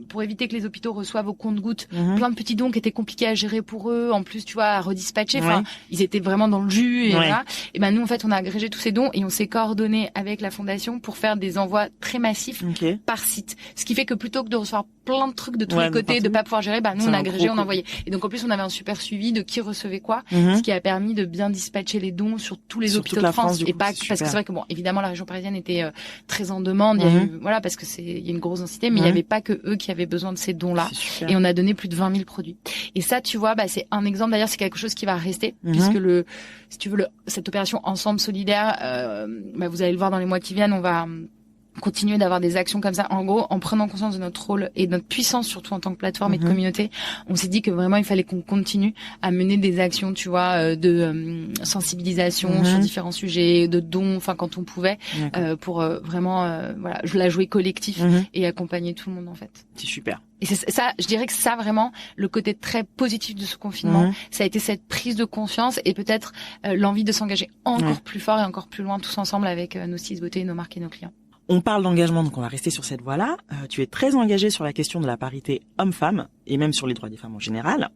pour éviter que les hôpitaux reçoivent au compte-gouttes plein de petits dons qui étaient compliqués à gérer pour eux, eux, en plus, tu vois, à redispatcher. Enfin, ils étaient vraiment dans le jus. Et voilà. Et ben nous, en fait, on a agrégé tous ces dons et on s'est coordonné avec la fondation pour faire des envois très massifs par site. Ce qui fait que plutôt que de recevoir plein de trucs de tous les côtés, de pas pouvoir gérer, nous on a agrégé, on envoyait. Et donc en plus, on avait un super suivi de qui recevait quoi, ce qui a permis de bien dispatcher les dons sur tous les hôpitaux de France. Et pas parce que c'est vrai que bon, évidemment, la région parisienne était très en demande. Il y a eu, voilà, parce que il y a une grosse densité, mais il y avait pas que eux qui avaient besoin de ces dons-là. Et on a donné plus de 20 000 produits. Et ça, tu vois, c'est un exemple. D'ailleurs, c'est quelque chose qui va rester, puisque si tu veux, cette opération Ensemble solidaire, vous allez le voir dans les mois qui viennent, on va continuer d'avoir des actions comme ça. En gros, en prenant conscience de notre rôle et de notre puissance, surtout en tant que plateforme et de communauté, on s'est dit que vraiment il fallait qu'on continue à mener des actions, tu vois, de sensibilisation sur différents sujets, de dons, enfin quand on pouvait, pour vraiment, la jouer collectif et accompagner tout le monde en fait. C'est super. Et c'est ça, je dirais que ça vraiment, le côté très positif de ce confinement, ça a été cette prise de conscience et peut-être l'envie de s'engager encore plus fort et encore plus loin tous ensemble avec nos stylistes beauté, nos marques et nos clients. On parle d'engagement, donc on va rester sur cette voie-là. Tu es très engagé sur la question de la parité homme-femme et même sur les droits des femmes en général.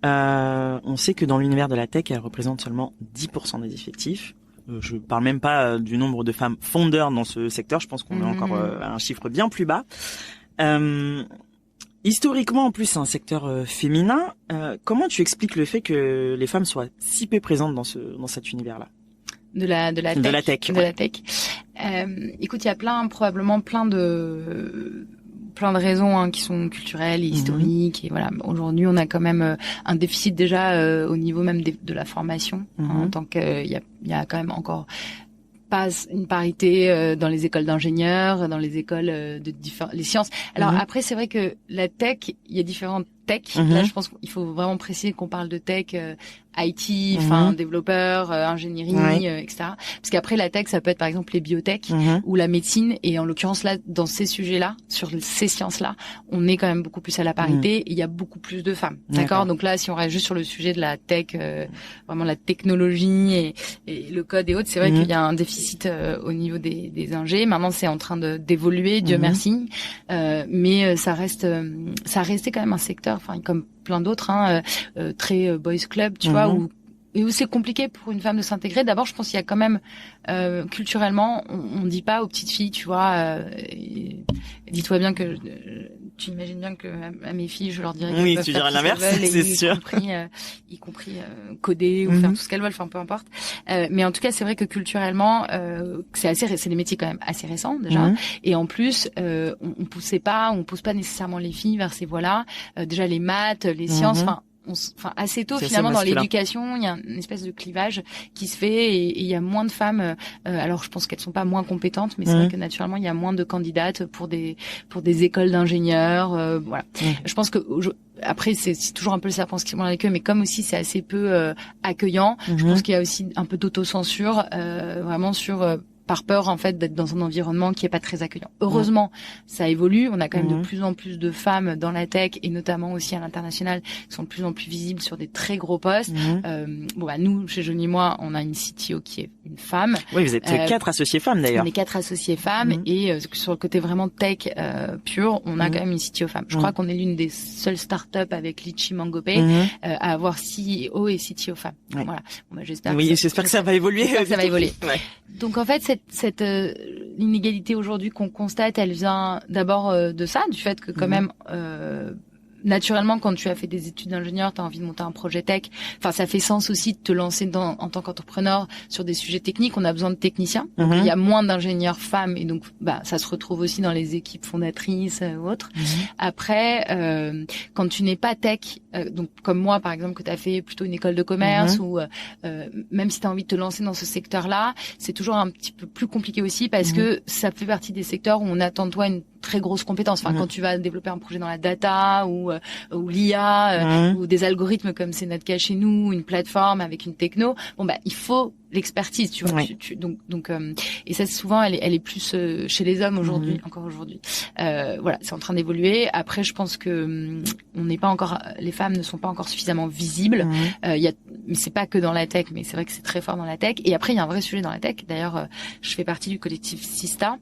On sait que dans l'univers de la tech, elle représente seulement 10% des effectifs. Je parle même pas du nombre de femmes founders dans ce secteur. Je pense qu'on est encore à un chiffre bien plus bas. Historiquement, en plus, c'est un secteur féminin. Comment tu expliques le fait que les femmes soient si peu présentes dans cet univers-là? De la tech. Écoute, il y a probablement plein de raisons qui sont culturelles et historiques et voilà. Aujourd'hui, on a quand même un déficit déjà au niveau même de la formation, en tant que il y a quand même encore pas une parité dans les écoles d'ingénieurs, dans les écoles les sciences. Alors après, c'est vrai que la tech, il y a différentes tech. Là, je pense qu'il faut vraiment préciser qu'on parle de tech IT, enfin développeur, ingénierie, etc. Parce qu'après la tech, ça peut être par exemple les biotech ou la médecine. Et en l'occurrence là, dans ces sujets-là, sur ces sciences-là, on est quand même beaucoup plus à la parité. Et il y a beaucoup plus de femmes. D'accord. Donc là, si on reste juste sur le sujet de la tech, vraiment la technologie et le code et autres, c'est vrai qu'il y a un déficit au niveau des ingés. Maintenant, c'est en train d'évoluer, Dieu merci. Mais ça restait quand même un secteur, enfin comme plein d'autres, très boys club, tu vois, où c'est compliqué pour une femme de s'intégrer. D'abord, je pense qu'il y a quand même culturellement, on dit pas aux petites filles, tu vois. Dis-toi bien que tu imagines bien que à mes filles, je leur dirais qu'elles peuvent tu faire dirais l'inverse, c'est sûr. Y compris coder ou faire tout ce qu'elles veulent, enfin peu importe. Mais en tout cas, c'est vrai que culturellement, c'est des métiers quand même assez récents déjà. Et en plus, on pousse pas nécessairement les filles vers ces voies-là. Déjà les maths, les sciences, assez tôt finalement dans l'éducation, il y a une espèce de clivage qui se fait et il y a moins de femmes. Alors je pense qu'elles sont pas moins compétentes, mais c'est vrai que naturellement il y a moins de candidates pour des écoles d'ingénieurs. Voilà. Je pense que après c'est toujours un peu le serpent qui se mord la queue, mais comme aussi c'est assez peu accueillant, je pense qu'il y a aussi un peu d'autocensure vraiment sur par peur en fait d'être dans un environnement qui est pas très accueillant. Heureusement, ça évolue. On a quand même de plus en plus de femmes dans la tech et notamment aussi à l'international qui sont de plus en plus visibles sur des très gros postes. Nous chez Jolie Moi, on a une CTO qui est une femme. Oui, vous êtes 4 associées femmes d'ailleurs. On est 4 associées femmes et sur le côté vraiment tech pur, on a quand même une CTO femme. Je crois qu'on est l'une des seules startups avec Litchi Mangopay à avoir CEO et CTO femme. Voilà. J'espère que ça va évoluer. Ça va évoluer. Donc en fait, cette inégalité aujourd'hui qu'on constate, elle vient d'abord de ça, du fait que quand même naturellement, quand tu as fait des études d'ingénieur, tu as envie de monter un projet tech. Enfin, ça fait sens aussi de te lancer en tant qu'entrepreneur sur des sujets techniques. On a besoin de techniciens. Donc, il y a moins d'ingénieurs femmes et donc, ça se retrouve aussi dans les équipes fondatrices ou autres. Après, quand tu n'es pas tech, donc comme moi, par exemple, que tu as fait plutôt une école de commerce ou même si tu as envie de te lancer dans ce secteur-là, c'est toujours un petit peu plus compliqué aussi parce que ça fait partie des secteurs où on attend de toi une très grosse compétence. Enfin, quand tu vas développer un projet dans la data ou l'IA ou des algorithmes comme c'est notre cas chez nous, une plateforme avec une techno, il faut l'expertise, tu vois. Donc et ça souvent elle est plus chez les hommes aujourd'hui, encore aujourd'hui. Voilà, c'est en train d'évoluer. Après, je pense que les femmes ne sont pas encore suffisamment visibles. Mais c'est pas que dans la tech, mais c'est vrai que c'est très fort dans la tech. Et après, il y a un vrai sujet dans la tech. D'ailleurs, je fais partie du collectif Sista.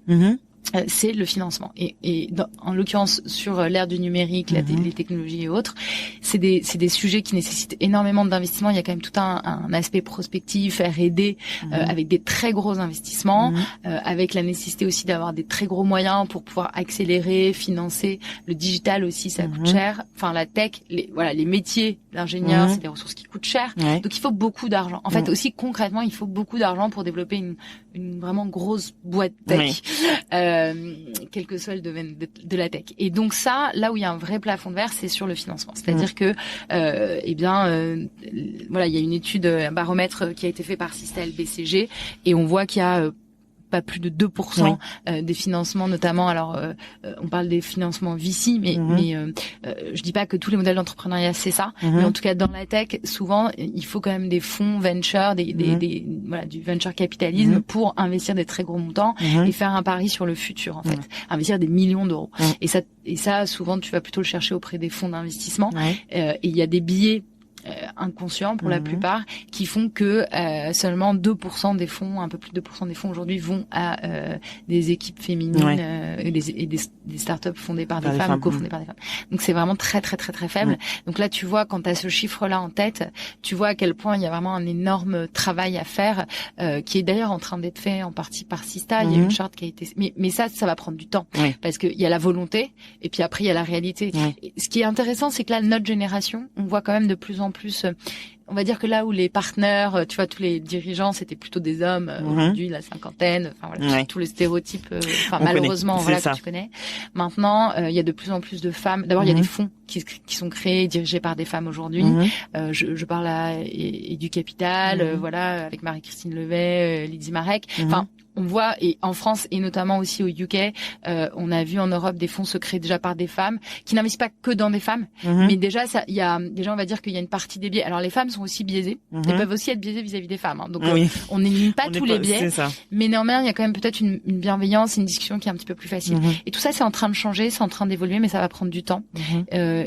c'est le financement. Et en l'occurrence, sur l'ère du numérique, les technologies et autres, c'est des sujets qui nécessitent énormément d'investissement. Il y a quand même tout un aspect prospectif, R&D, avec des très gros investissements, avec la nécessité aussi d'avoir des très gros moyens pour pouvoir accélérer, financer. Le digital aussi, ça coûte cher. Enfin, la tech, les métiers d'ingénieur, c'est des ressources qui coûtent cher. Ouais. Donc, il faut beaucoup d'argent. En fait, aussi, concrètement, il faut beaucoup d'argent pour développer une vraiment grosse boîte tech. Quel que soit le domaine de la tech. Et donc ça, là où il y a un vrai plafond de verre, c'est sur le financement. C'est-à-dire que, voilà, il y a une étude, un baromètre qui a été fait par Sistel BCG, et on voit qu'il y a pas plus de 2% des financements, notamment. Alors, on parle des financements VC, mais je dis pas que tous les modèles d'entrepreneuriat c'est ça, mais en tout cas dans la tech, souvent il faut quand même des fonds venture, du venture capitalisme pour investir des très gros montants et faire un pari sur le futur en fait, investir des millions d'euros. Et ça, souvent tu vas plutôt le chercher auprès des fonds d'investissement. Et il y a des billets inconscients pour la plupart, qui font que seulement 2% des fonds, un peu plus de 2% des fonds aujourd'hui vont à des équipes féminines et des startups fondées par des femmes, cofondées par des femmes. Donc c'est vraiment très très très très faible. Donc là tu vois, quand tu as ce chiffre-là en tête, tu vois à quel point il y a vraiment un énorme travail à faire, qui est d'ailleurs en train d'être fait en partie par Sista. Il y a une charte qui a été, mais ça va prendre du temps, parce qu'il y a la volonté et puis après il y a la réalité. Et ce qui est intéressant, c'est que là notre génération, on voit quand même de plus en plus, on va dire que là où les partenaires, tu vois, tous les dirigeants, c'était plutôt des hommes, aujourd'hui la cinquantaine, enfin voilà, tous les stéréotypes, malheureusement, voilà, que tu connais. Maintenant, il y a de plus en plus de femmes. D'abord, il y a des fonds qui sont créés, dirigés par des femmes aujourd'hui. Je parle à du Capital, voilà, avec Marie-Christine Levet, Lydie Marek. Enfin, on voit, et en France et notamment aussi au UK, on a vu en Europe des fonds se créer déjà par des femmes qui n'investissent pas que dans des femmes, mais déjà on va dire qu'il y a une partie des biais. Alors les femmes sont aussi biaisées, elles peuvent aussi être biaisées vis-à-vis des femmes, hein. Donc on n'élimine pas tous les biais, mais néanmoins il y a quand même peut-être une bienveillance, une discussion qui est un petit peu plus facile. Et tout ça c'est en train de changer, c'est en train d'évoluer, mais ça va prendre du temps.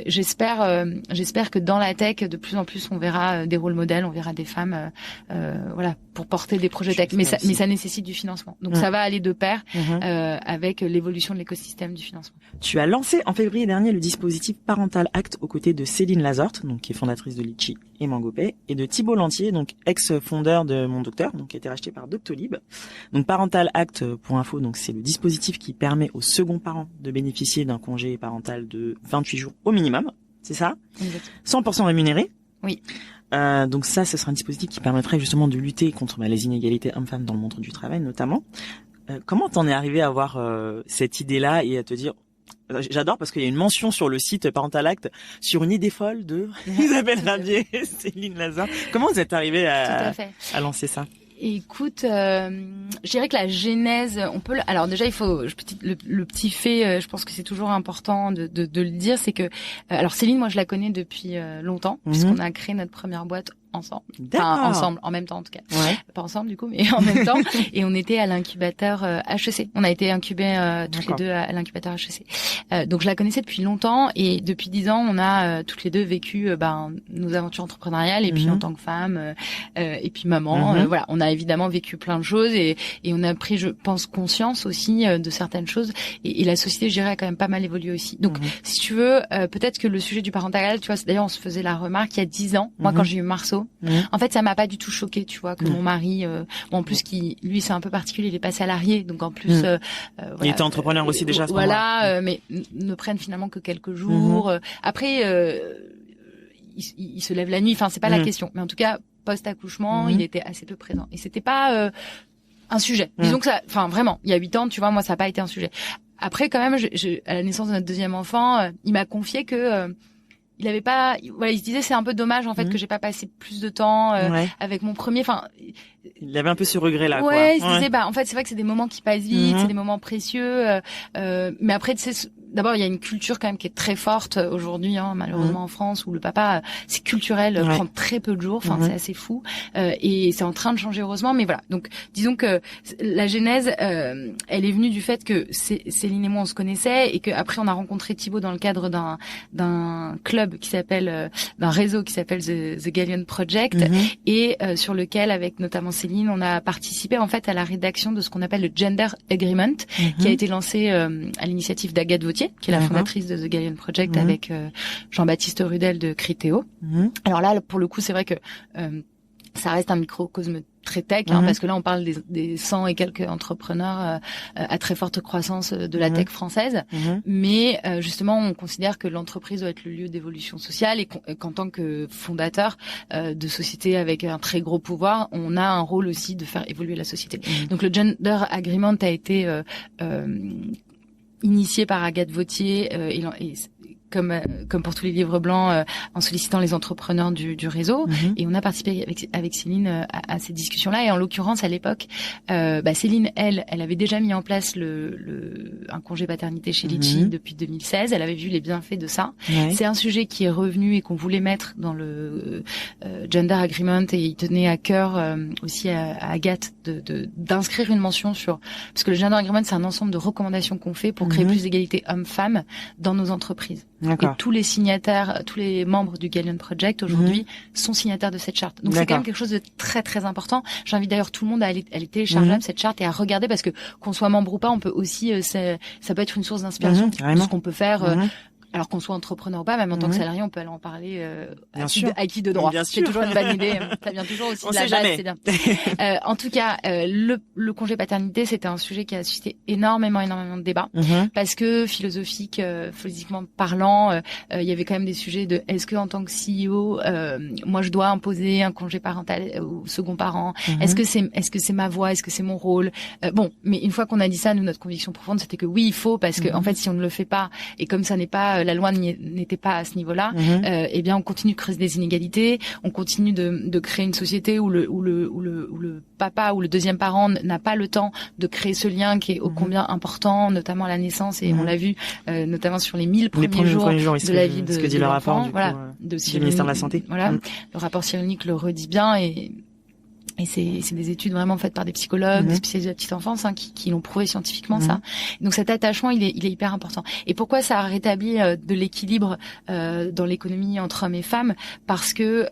J'espère que dans la tech de plus en plus on verra des rôles modèles, on verra des femmes, voilà, pour porter des projets tech, mais ça nécessite du financement. Donc ça va aller de pair avec l'évolution de l'écosystème du financement. Tu as lancé en février dernier le dispositif Parental Act aux côtés de Céline Lazorte, donc qui est fondatrice de Litchi et MangoPay, et de Thibault Lantier, donc ex-fondeur de Mon Docteur, donc qui a été racheté par Doctolib. Donc Parental Act, pour info, donc c'est le dispositif qui permet aux seconds parents de bénéficier d'un congé parental de 28 jours au minimum, c'est ça? Exactement. 100% rémunéré. Oui. Donc ça, ce sera un dispositif qui permettrait justement de lutter contre les inégalités hommes-femmes dans le monde du travail notamment. Comment t'en es arrivé à avoir cette idée-là et à te dire... J'adore parce qu'il y a une mention sur le site Parental Act sur une idée folle de Isabelle Rabier et Céline Lazorte. Comment vous êtes arrivé à lancer ça? Écoute, je dirais que la genèse, alors déjà il faut le petit fait, je pense que c'est toujours important de le dire, c'est que alors Céline, moi je la connais depuis longtemps puisqu'on a créé notre première boîte ensemble. Enfin, ensemble, en même temps en tout cas. Pas ensemble du coup, mais en même temps. Et on était à l'incubateur HEC. On a été incubés toutes les deux à l'incubateur HEC. Donc je la connaissais depuis longtemps et depuis 10 ans, on a toutes les deux vécu nos aventures entrepreneuriales et puis en tant que femme et puis maman. Voilà, on a évidemment vécu plein de choses et on a pris, je pense, conscience aussi de certaines choses. Et la société, je dirais, a quand même pas mal évolué aussi. Donc, si tu veux, peut-être que le sujet du parental, tu vois, d'ailleurs, on se faisait la remarque il y a 10 ans. Moi, quand j'ai eu Marceau, en fait, ça m'a pas du tout choqué, tu vois, que mon mari, en plus, lui, c'est un peu particulier, il est pas salarié, donc en plus, voilà, il était entrepreneur aussi déjà. À ce voilà, mais ne prennent finalement que quelques jours. Après, il se lève la nuit. Enfin, c'est pas la question, mais en tout cas, post-accouchement, il était assez peu présent, et c'était pas un sujet. Disons que ça, enfin, vraiment, il y a 8 ans, tu vois, moi, ça a pas été un sujet. Après, quand même, à la naissance de notre deuxième enfant, il m'a confié que il avait pas, voilà, il se disait c'est un peu dommage en fait que j'ai pas passé plus de temps avec mon premier. Enfin, il avait un peu ce regret là. Ouais, il se disait en fait c'est vrai que c'est des moments qui passent vite, c'est des moments précieux. Mais après tu sais, d'abord il y a une culture quand même qui est très forte aujourd'hui, malheureusement en France, où le papa, c'est culturel, prend très peu de jours. Enfin, c'est assez fou. Et c'est en train de changer heureusement. Mais voilà. Donc, disons que la genèse, elle est venue du fait que Céline et moi on se connaissait et que après on a rencontré Thibaut dans le cadre d'un club qui s'appelle, d'un réseau qui s'appelle The Galleon Project et sur lequel, avec notamment Céline, on a participé en fait à la rédaction de ce qu'on appelle le Gender Agreement, qui a été lancé à l'initiative d'Agathe Vauthier, qui est la fondatrice de The Galleon Project, avec Jean-Baptiste Rudel de Critéo. Alors là, pour le coup, c'est vrai que ça reste un microcosme très tech, parce que là on parle des 100 et quelques entrepreneurs à très forte croissance de la tech française, mais justement on considère que l'entreprise doit être le lieu d'évolution sociale et qu'en tant que fondateur de société avec un très gros pouvoir, on a un rôle aussi de faire évoluer la société. Donc le Gender Agreement a été initié par Agathe Vauthier et comme pour tous les livres blancs, en sollicitant les entrepreneurs du réseau, et on a participé avec Céline à ces discussions-là. Et en l'occurrence, à l'époque, Céline, elle avait déjà mis en place un congé paternité chez Litchi depuis 2016. Elle avait vu les bienfaits de ça. C'est un sujet qui est revenu et qu'on voulait mettre dans le Gender Agreement, et il tenait à cœur aussi à Agathe d'inscrire une mention parce que le Gender Agreement, c'est un ensemble de recommandations qu'on fait pour créer plus d'égalité hommes-femmes dans nos entreprises. Et tous les signataires, tous les membres du Galleon Project aujourd'hui sont signataires de cette charte. Donc c'est quand même quelque chose de très très important. J'invite d'ailleurs tout le monde à aller téléchargeable cette charte et à regarder, parce que qu'on soit membre ou pas, on peut aussi ça peut être une source d'inspiration de ce qu'on peut faire. Alors qu'on soit entrepreneur ou pas, même en tant que salarié, on peut aller en parler à qui de droit. C'est toujours une bonne idée. Ça vient toujours aussi de la base, c'est bien. En tout cas, le congé paternité, c'était un sujet qui a suscité énormément de débats, parce que philosophiquement parlant, il y avait quand même des sujets de est-ce que en tant que CEO, moi je dois imposer un congé parental au second parent? Est-ce que c'est ma voix? Est-ce que c'est mon rôle? Bon, mais une fois qu'on a dit ça, nous, notre conviction profonde, c'était que oui, il faut, parce que en fait, si on ne le fait pas, et comme ça n'est pas la loi n'était pas à ce niveau-là, eh bien on continue de creuser des inégalités, on continue de créer une société où le papa ou le deuxième parent n'a pas le temps de créer ce lien qui est ô combien important, notamment à la naissance, et on l'a vu notamment sur les 1000 premiers jours de la vie de ce que dit le rapport du ministère de la Santé. Voilà, le rapport Cyrulnik le redit bien, et c'est des études vraiment faites par des psychologues, des spécialistes de la petite enfance, qui l'ont prouvé scientifiquement ça. Donc cet attachement, il est hyper important. Et pourquoi ça a rétabli de l'équilibre dans l'économie entre hommes et femmes? Parce que,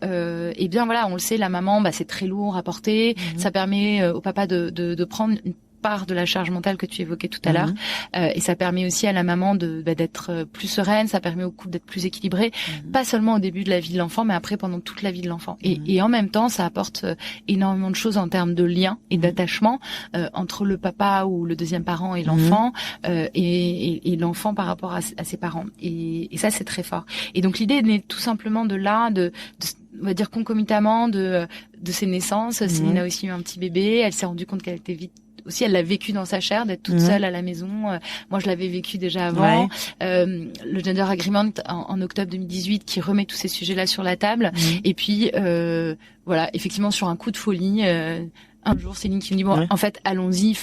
eh bien voilà, on le sait, la maman, c'est très lourd à porter. Ça permet au papa de prendre une part de la charge mentale que tu évoquais tout à l'heure, et ça permet aussi à la maman d'être plus sereine, ça permet au couple d'être plus équilibré, pas seulement au début de la vie de l'enfant, mais après pendant toute la vie de l'enfant. Et en même temps, ça apporte énormément de choses en termes de lien et d'attachement entre le papa ou le deuxième parent et l'enfant, et l'enfant par rapport à ses parents. Et ça, c'est très fort. Et donc l'idée naît tout simplement de là, on va dire concomitamment de ses naissances. Céline a aussi eu un petit bébé, elle s'est rendue compte qu'elle était vite aussi, elle l'a vécu dans sa chair, d'être toute seule à la maison. Moi, je l'avais vécu déjà avant. Le Gender Agreement en octobre 2018 qui remet tous ces sujets-là sur la table. Et puis, voilà, effectivement, sur un coup de folie, un jour, Céline qui me dit en fait, allons-y.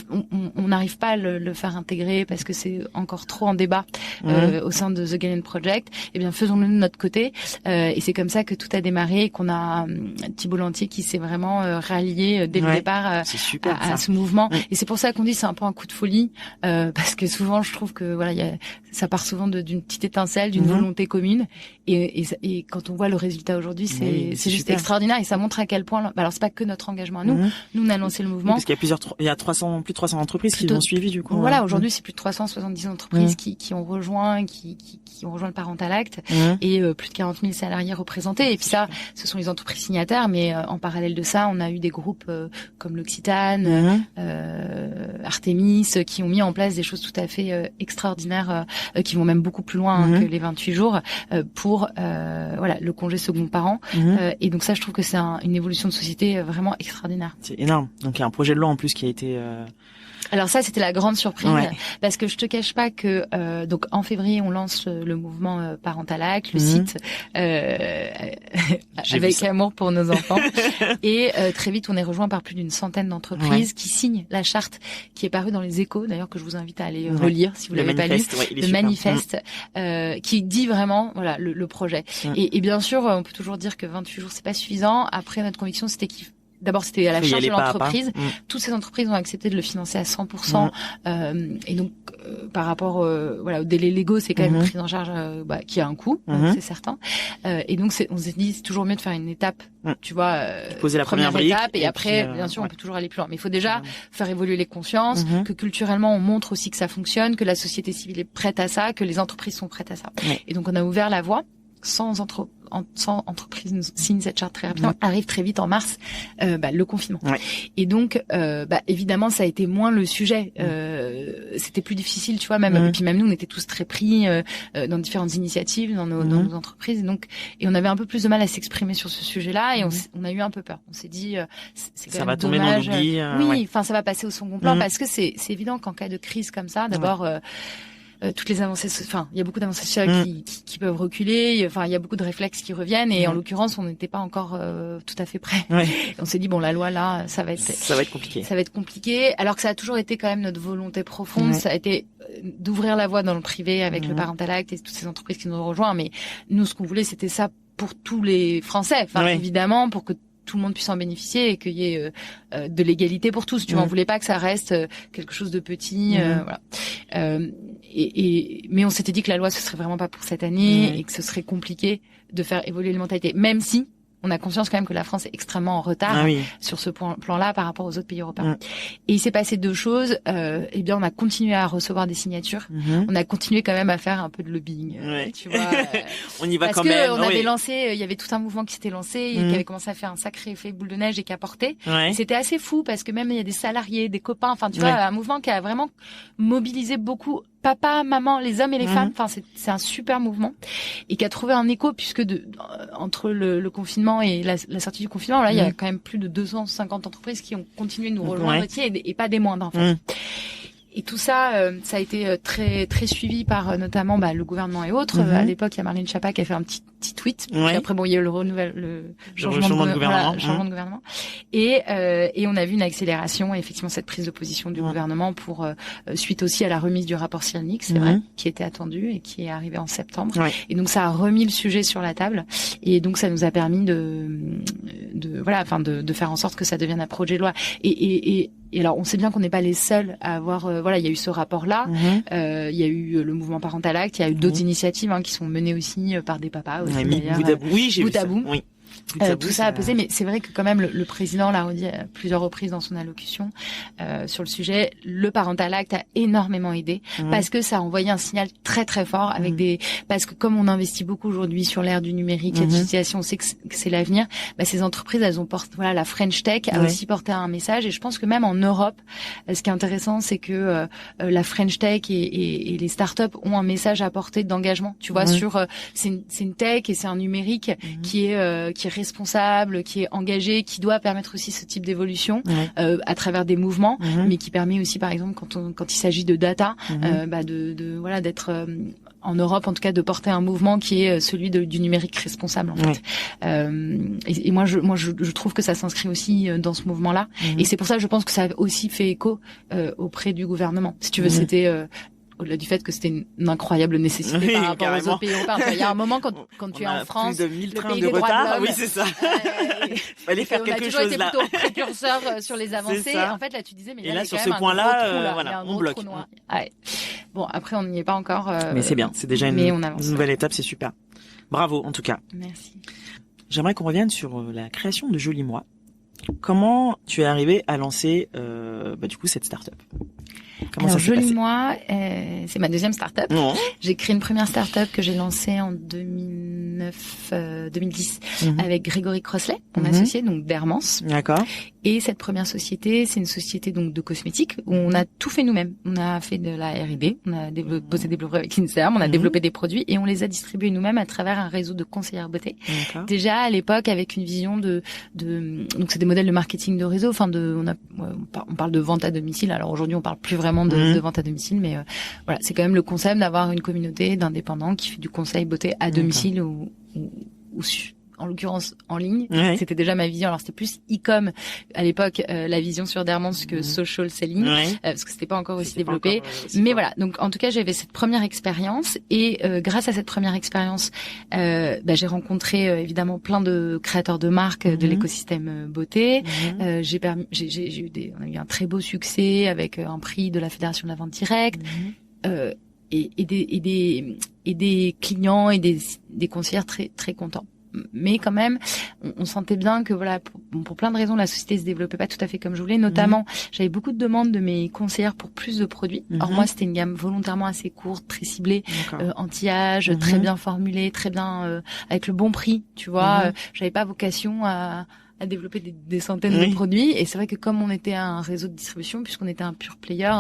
On n'arrive pas à le faire intégrer parce que c'est encore trop en débat au sein de The Galleon Project. Eh bien, faisons-le de notre côté. Et c'est comme ça que tout a démarré et qu'on a Thibault Lantier qui s'est vraiment rallié dès le départ à ce mouvement. Et c'est pour ça qu'on dit c'est un peu un coup de folie, parce que souvent, je trouve que voilà, ça part souvent d'une petite étincelle, d'une volonté commune. Et quand on voit le résultat aujourd'hui, c'est juste extraordinaire, et ça montre à quel point. Alors c'est pas que notre engagement à nous. Nous, on a lancé le mouvement. Parce qu'il y a plus de 300 entreprises qui l'ont suivi du coup. Voilà, aujourd'hui c'est plus de 370 entreprises qui ont rejoint, qui ont rejoint le Parental Act, et plus de 40 000 salariés représentés. Et puis ça, ce sont les entreprises signataires, mais en parallèle de ça, on a eu des groupes comme l'Occitane, Artemis, qui ont mis en place des choses tout à fait extraordinaires, qui vont même beaucoup plus loin que les 28 jours pour voilà, le congé second parent. Et donc ça, je trouve que c'est une évolution de société vraiment extraordinaire. C'est énorme. Donc il y a un projet de loi en plus qui a été Alors ça, c'était la grande surprise, parce que je te cache pas que donc en février, on lance le mouvement Parental Act, le site avec amour pour nos enfants, et très vite, on est rejoint par plus d'une centaine d'entreprises qui signent la charte qui est parue dans les Échos, d'ailleurs que je vous invite à aller relire si vous l'avez pas lu, le manifeste qui dit vraiment voilà le projet. Et bien sûr, on peut toujours dire que 28 jours c'est pas suffisant. Après, notre conviction c'était d'abord, c'était à la charge de l'entreprise. Toutes ces entreprises ont accepté de le financer à 100%. Et donc, par rapport aux délais légaux, c'est quand même une prise en charge qui a un coût, c'est certain. Et donc, on s'est dit, c'est toujours mieux de faire une étape, tu vois, poser la première brique, étape. Et après, bien sûr, on peut toujours aller plus loin. Mais il faut déjà faire évoluer les consciences, que culturellement, on montre aussi que ça fonctionne, que la société civile est prête à ça, que les entreprises sont prêtes à ça. Et donc, on a ouvert la voie. 100 entreprises nous signent cette charte très rapidement. Arrive très vite en mars le confinement. Et donc évidemment ça a été moins le sujet. C'était plus difficile, tu vois, même et puis même nous on était tous très pris dans différentes initiatives dans nos entreprises et on avait un peu plus de mal à s'exprimer sur ce sujet-là et on a eu un peu peur. On s'est dit c'est quand même dommage. Enfin ça va passer au second plan parce que c'est évident qu'en cas de crise comme ça, d'abord toutes les avancées, enfin, il y a beaucoup d'avancées sociales qui peuvent reculer. Enfin, il y a beaucoup de réflexes qui reviennent. Et en l'occurrence, on n'était pas encore tout à fait prêt. On s'est dit bon, la loi là, ça va être compliqué. Ça va être compliqué. Alors que ça a toujours été quand même notre volonté profonde. Ça a été d'ouvrir la voie dans le privé avec le Parental Act et toutes ces entreprises qui nous ont rejoints. Mais nous, ce qu'on voulait, c'était ça pour tous les Français. Enfin, évidemment, pour que tout le monde puisse en bénéficier et qu'il y ait de l'égalité pour tous. Tu vois, on voulait pas que ça reste quelque chose de petit. Voilà. Mais on s'était dit que la loi ce serait vraiment pas pour cette année et que ce serait compliqué de faire évoluer les mentalités, même si on a conscience quand même que la France est extrêmement en retard sur ce plan-là par rapport aux autres pays européens. Et il s'est passé deux choses. Eh bien, on a continué à recevoir des signatures. On a continué quand même à faire un peu de lobbying. Tu vois, on y va parce quand même. Parce qu'on avait lancé, il y avait tout un mouvement qui s'était lancé et qui avait commencé à faire un sacré effet boule de neige et qui a porté. C'était assez fou parce que même il y a des salariés, des copains, enfin tu vois, un mouvement qui a vraiment mobilisé beaucoup papa, maman, les hommes et les femmes. Enfin, c'est un super mouvement et qui a trouvé un écho puisque entre le confinement et la sortie du confinement, là, il y a quand même plus de 250 entreprises qui ont continué de nous rejoindre et pas des moindres en fait. Et tout ça, ça a été très très suivi par notamment le gouvernement et autres. À l'époque, il y a Marlène Schiappa qui a fait un petit tweet. Puis après, bon, il y a eu le changement de gouvernement. Et on a vu une accélération, et effectivement, cette prise de position du gouvernement pour suite aussi à la remise du rapport Cyrulnik, c'est vrai, qui était attendu et qui est arrivé en septembre. Et donc, ça a remis le sujet sur la table. Et donc, ça nous a permis de faire en sorte que ça devienne un projet de loi. Et alors, on sait bien qu'on n'est pas les seuls à avoir. Il y a eu ce rapport-là. Il y a eu le mouvement Parental Act. Il y a eu d'autres initiatives qui sont menées aussi par des papas aussi. J'ai vu ça. Tout ça a pesé, mais c'est vrai que quand même le président l'a redit à plusieurs reprises dans son allocution sur le sujet. Le Parental Act a énormément aidé parce que ça a envoyé un signal très très fort avec parce que comme on investit beaucoup aujourd'hui sur l'ère du numérique, la digitalisation, on sait que c'est l'avenir. Ces entreprises, elles ont porté, la French Tech a aussi porté un message et je pense que même en Europe, ce qui est intéressant, c'est que la French Tech et les startups ont un message à porter d'engagement. Tu vois, sur c'est une tech et c'est un numérique qui est responsable, qui est engagé, qui doit permettre aussi ce type d'évolution à travers des mouvements, mais qui permet aussi, par exemple, quand il s'agit de data, d'être en Europe, en tout cas, de porter un mouvement qui est celui du numérique responsable, en fait. Et moi, je trouve que ça s'inscrit aussi dans ce mouvement-là. Et c'est pour ça que je pense que ça a aussi fait écho auprès du gouvernement. Si tu veux, c'était au-delà du fait que c'était une incroyable nécessité par rapport aux autres pays européens. Il y a un moment quand tu es en France, plus de 1000 le trains pays de des droits retard, de l'homme, c'est ça. Fallait faire quelque chose là. On a toujours été plutôt précurseur sur les avancées. En fait, là, tu disais, mais et là, sur il y a ce quand même point-là, un on gros bloque. trou noir. Bon, après, on n'y est pas encore. Mais c'est bien, c'est déjà une nouvelle étape, c'est super. Bravo, en tout cas. Merci. J'aimerais qu'on revienne sur la création de Joli Moi. Comment tu es arrivé à lancer du coup cette start-up? Comment ça s'est passé? Joli Moi, c'est ma deuxième start-up. J'ai créé une première start-up que j'ai lancée en 2010 avec Grégory Crossley, mon associé, donc d'Hermance. D'accord. Et cette première société, c'est une société donc de cosmétiques où on a tout fait nous-mêmes. On a fait de la R&D, on a bossé développé avec Inserm, on a développé des produits et on les a distribués nous-mêmes à travers un réseau de conseillères beauté. D'accord. Déjà à l'époque avec une vision de donc c'est des modèles de marketing de réseau, enfin on parle de vente à domicile. Alors aujourd'hui on parle plus vraiment de vente à domicile, mais voilà, c'est quand même le concept d'avoir une communauté d'indépendants qui fait du conseil beauté à domicile ou en l'occurrence en ligne. Ouais. C'était déjà ma vision. Alors c'était plus e-com à l'époque, la vision sur Dermance que social selling, parce que c'était pas encore aussi développé. Mais voilà, donc en tout cas j'avais cette première expérience et grâce à cette première expérience, j'ai rencontré évidemment plein de créateurs de marques de l'écosystème beauté. On a eu un très beau succès avec un prix de la Fédération de la vente directe. Et des clients et des conseillères très très contents. Mais quand même, on sentait bien que voilà, pour plein de raisons, la société se développait pas tout à fait comme je voulais. Notamment, j'avais beaucoup de demandes de mes conseillères pour plus de produits. Or moi, c'était une gamme volontairement assez courte, très ciblée, anti-âge, très bien formulée, très bien avec le bon prix. Tu vois, j'avais pas vocation à développer des centaines de produits. Et c'est vrai que comme on était un réseau de distribution, puisqu'on était un pure player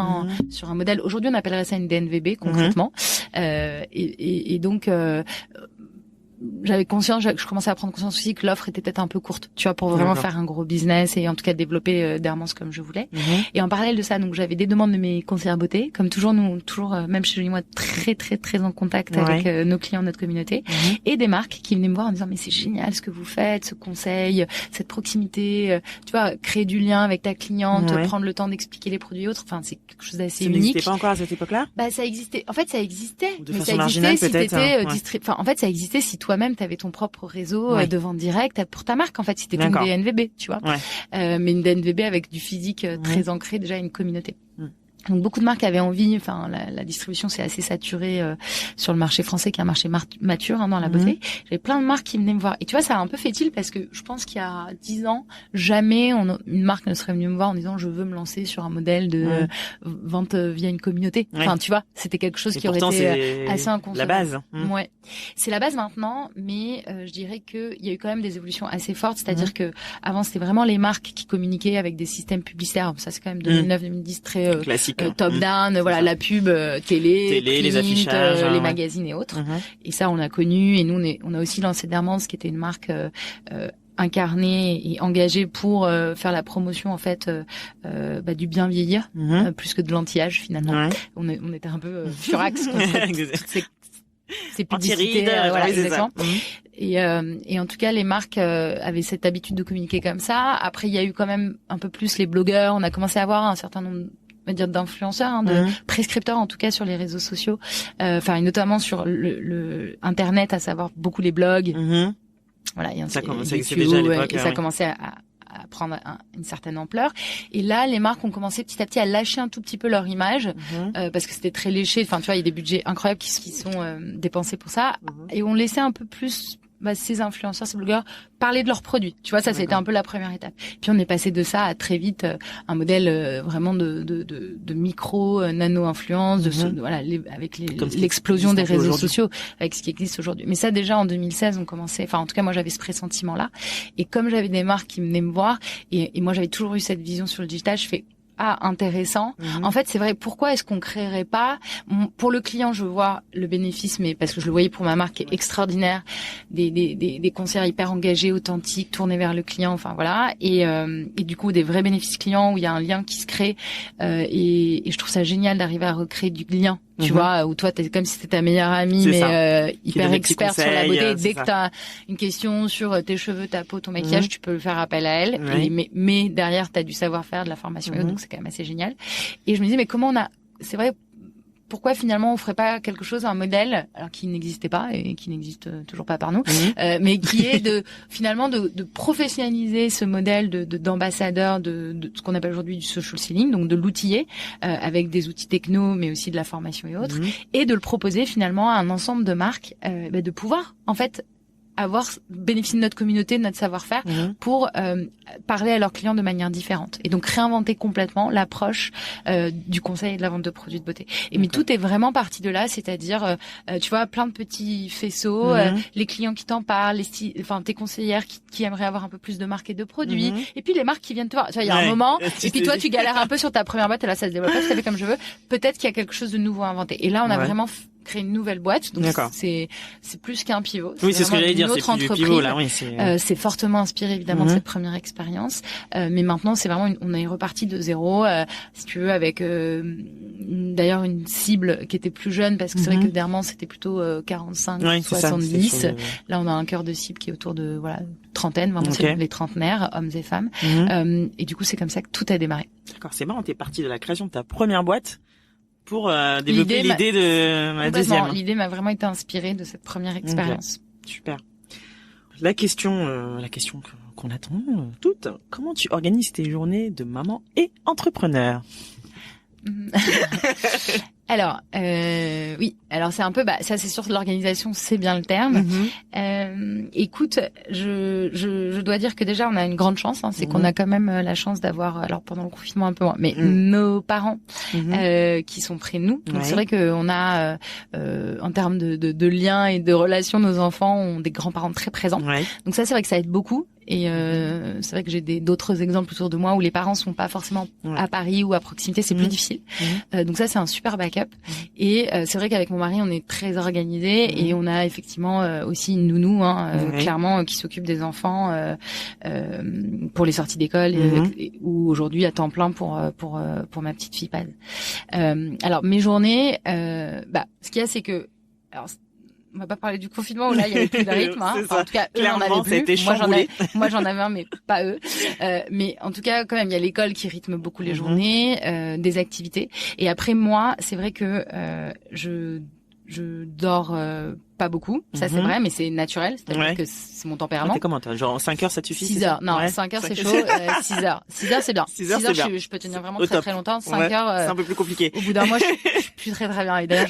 sur un modèle, aujourd'hui on appellerait ça une DNVB concrètement. Et donc j'avais conscience, je commençais à prendre conscience aussi que l'offre était peut-être un peu courte, tu vois, pour vraiment faire un gros business et en tout cas développer Dermance comme je voulais. Et en parallèle de ça, donc j'avais des demandes de mes conseillères beauté, comme toujours même chez Jolie Moi, très très très en contact avec nos clients, notre communauté, et des marques qui venaient me voir en disant mais c'est génial ce que vous faites, ce conseil, cette proximité, tu vois, créer du lien avec ta cliente, prendre le temps d'expliquer les produits et autres. Enfin, c'est quelque chose d'assez unique. Ça n'existait pas encore à cette époque-là? Bah ça existait. En fait, ça existait, de mais façon ça marginale, existait si peut-être, t'étais enfin en fait ça existait si toi-même t'avais ton propre réseau de vente directe pour ta marque, en fait, si t'étais une DNVB, tu vois. Mais une DNVB avec du physique très ancré, déjà une communauté. Donc beaucoup de marques avaient envie, enfin la distribution c'est assez saturé sur le marché français qui est un marché mature dans la beauté. J'avais plein de marques qui venaient me voir et tu vois ça a un peu fait tilt parce que je pense qu'il y a 10 ans jamais une marque ne serait venue me voir en disant je veux me lancer sur un modèle de vente via une communauté. Enfin tu vois, c'était quelque chose qui aurait été assez inconcevable. La base. Ouais. C'est la base maintenant, mais je dirais que il y a eu quand même des évolutions assez fortes, c'est-à-dire que avant c'était vraiment les marques qui communiquaient avec des systèmes publicitaires, ça c'est quand même 2009-2010 très classique. Top-down, voilà, la pub télé, print, les affichages, les magazines et autres. Et ça, on a connu. Et nous, on a aussi lancé Dermance, qui était une marque incarnée et engagée pour faire la promotion en fait du bien vieillir, plus que de l'anti-âge finalement. On était un peu furax contre toutes ces publicités. Voilà, exactement. Et en tout cas, les marques avaient cette habitude de communiquer comme ça. Après, il y a eu quand même un peu plus les blogueurs. On a commencé à avoir un certain nombre d'influenceurs, de prescripteurs en tout cas sur les réseaux sociaux, enfin notamment sur le internet, à savoir beaucoup les blogs. Voilà, il y a ça commençait déjà à l'époque, et ça commençait à prendre une certaine ampleur. Et là, les marques ont commencé petit à petit à lâcher un tout petit peu leur image parce que c'était très léché. Enfin, tu vois, il y a des budgets incroyables qui sont dépensés pour ça, et on laissait un peu plus ces influenceurs, ces blogueurs parler de leurs produits. Tu vois, ça c'était un peu la première étape. Puis on est passé de ça à très vite un modèle vraiment de micro nano influence, voilà, avec l'explosion des réseaux sociaux, avec ce qui existe aujourd'hui. Mais ça déjà en 2016, on commençait. Enfin, en tout cas, moi j'avais ce pressentiment-là. Et comme j'avais des marques qui venaient me voir, et moi j'avais toujours eu cette vision sur le digital, je fais intéressant. En fait, c'est vrai, pourquoi est-ce qu'on créerait pas, pour le client, je vois le bénéfice, mais parce que je le voyais pour ma marque qui est extraordinaire, des concerts hyper engagés, authentiques, tournés vers le client, enfin voilà, et du coup des vrais bénéfices clients où il y a un lien qui se crée, et je trouve ça génial d'arriver à recréer du lien. Tu vois, où toi t'es comme si c'était ta meilleure amie, mais hyper experte sur la beauté. Et dès que t'as une question sur tes cheveux, ta peau, ton maquillage, tu peux faire appel à elle. Mais derrière t'as du savoir-faire, de la formation, donc c'est quand même assez génial. Et je me disais, mais comment c'est vrai, pourquoi finalement on ferait pas quelque chose, un modèle, alors qui n'existait pas et qui n'existe toujours pas par nous, mais qui est finalement de professionnaliser ce modèle d'ambassadeur de ce qu'on appelle aujourd'hui du social selling, donc de l'outiller avec des outils techno, mais aussi de la formation et autres, et de le proposer finalement à un ensemble de marques, de pouvoir en fait bénéficier de notre communauté, de notre savoir-faire pour parler à leurs clients de manière différente. Et donc réinventer complètement l'approche du conseil et de la vente de produits de beauté. Et mais tout est vraiment parti de là, c'est-à-dire tu vois plein de petits faisceaux, les clients qui t'en parlent, tes conseillères qui aimeraient avoir un peu plus de marques et de produits, et puis les marques qui viennent te voir. Tu vois, il y a un moment, et puis toi tu galères un peu sur ta première boîte, et là ça se développe pas tout à fait comme je veux. Peut-être qu'il y a quelque chose de nouveau à inventer. Et là on a vraiment créé une nouvelle boîte, donc c'est plus qu'un pivot. Oui, c'est ce que j'allais dire, c'est plus du pivot là. Oui, c'est fortement inspiré évidemment de cette première expérience, mais maintenant c'est vraiment on est reparti de zéro, si tu veux, avec d'ailleurs une cible qui était plus jeune parce que c'est vrai que dernièrement c'était plutôt 45, 70. Là on a un cœur de cible qui est autour de trentaine, vraiment c'est les trentenaires, hommes et femmes, et du coup c'est comme ça que tout a démarré. D'accord, c'est marrant, t'es parti de la création de ta première boîte pour développer l'idée de la deuxième. L'idée m'a vraiment été inspirée de cette première expérience. Super. La question qu'on attend toutes, comment tu organises tes journées de maman et entrepreneur? Alors, oui. Alors c'est un peu, ça c'est sûr, l'organisation, c'est bien le terme. Écoute, je dois dire que déjà on a une grande chance, c'est qu'on a quand même la chance d'avoir, alors pendant le confinement un peu moins, mais nos parents qui sont près de nous. Donc c'est vrai qu'on a, en termes de liens et de relations, nos enfants ont des grands-parents très présents. Donc ça c'est vrai que ça aide beaucoup. Et c'est vrai que j'ai d'autres exemples autour de moi où les parents sont pas forcément à Paris ou à proximité, c'est plus difficile. Donc ça c'est un super backup. Et c'est vrai qu'avec mon mari on est très organisé et on a effectivement aussi une nounou clairement qui s'occupe des enfants pour les sorties d'école ou aujourd'hui à temps plein pour ma petite fille Paz. Alors mes journées, ce qu'il y a c'est que on va pas parler du confinement où là il y avait plus de rythme. Enfin, en tout cas, eux en avaient plus. Moi j'en avais un, mais pas eux. Mais en tout cas, quand même, il y a l'école qui rythme beaucoup les journées, des activités. Et après moi, c'est vrai que je dors pas beaucoup, ça c'est vrai, mais c'est naturel, c'est-à-dire que c'est mon tempérament. T'es comment, genre 5 heures ça te suffit? 6 heures, non, 5 heures c'est chaud, 6 heures. 6 heures c'est bien. 6 heures je peux tenir vraiment très très longtemps, 5 heures... c'est un peu plus compliqué. Au bout d'un mois, je suis plus très très bien. Et d'ailleurs,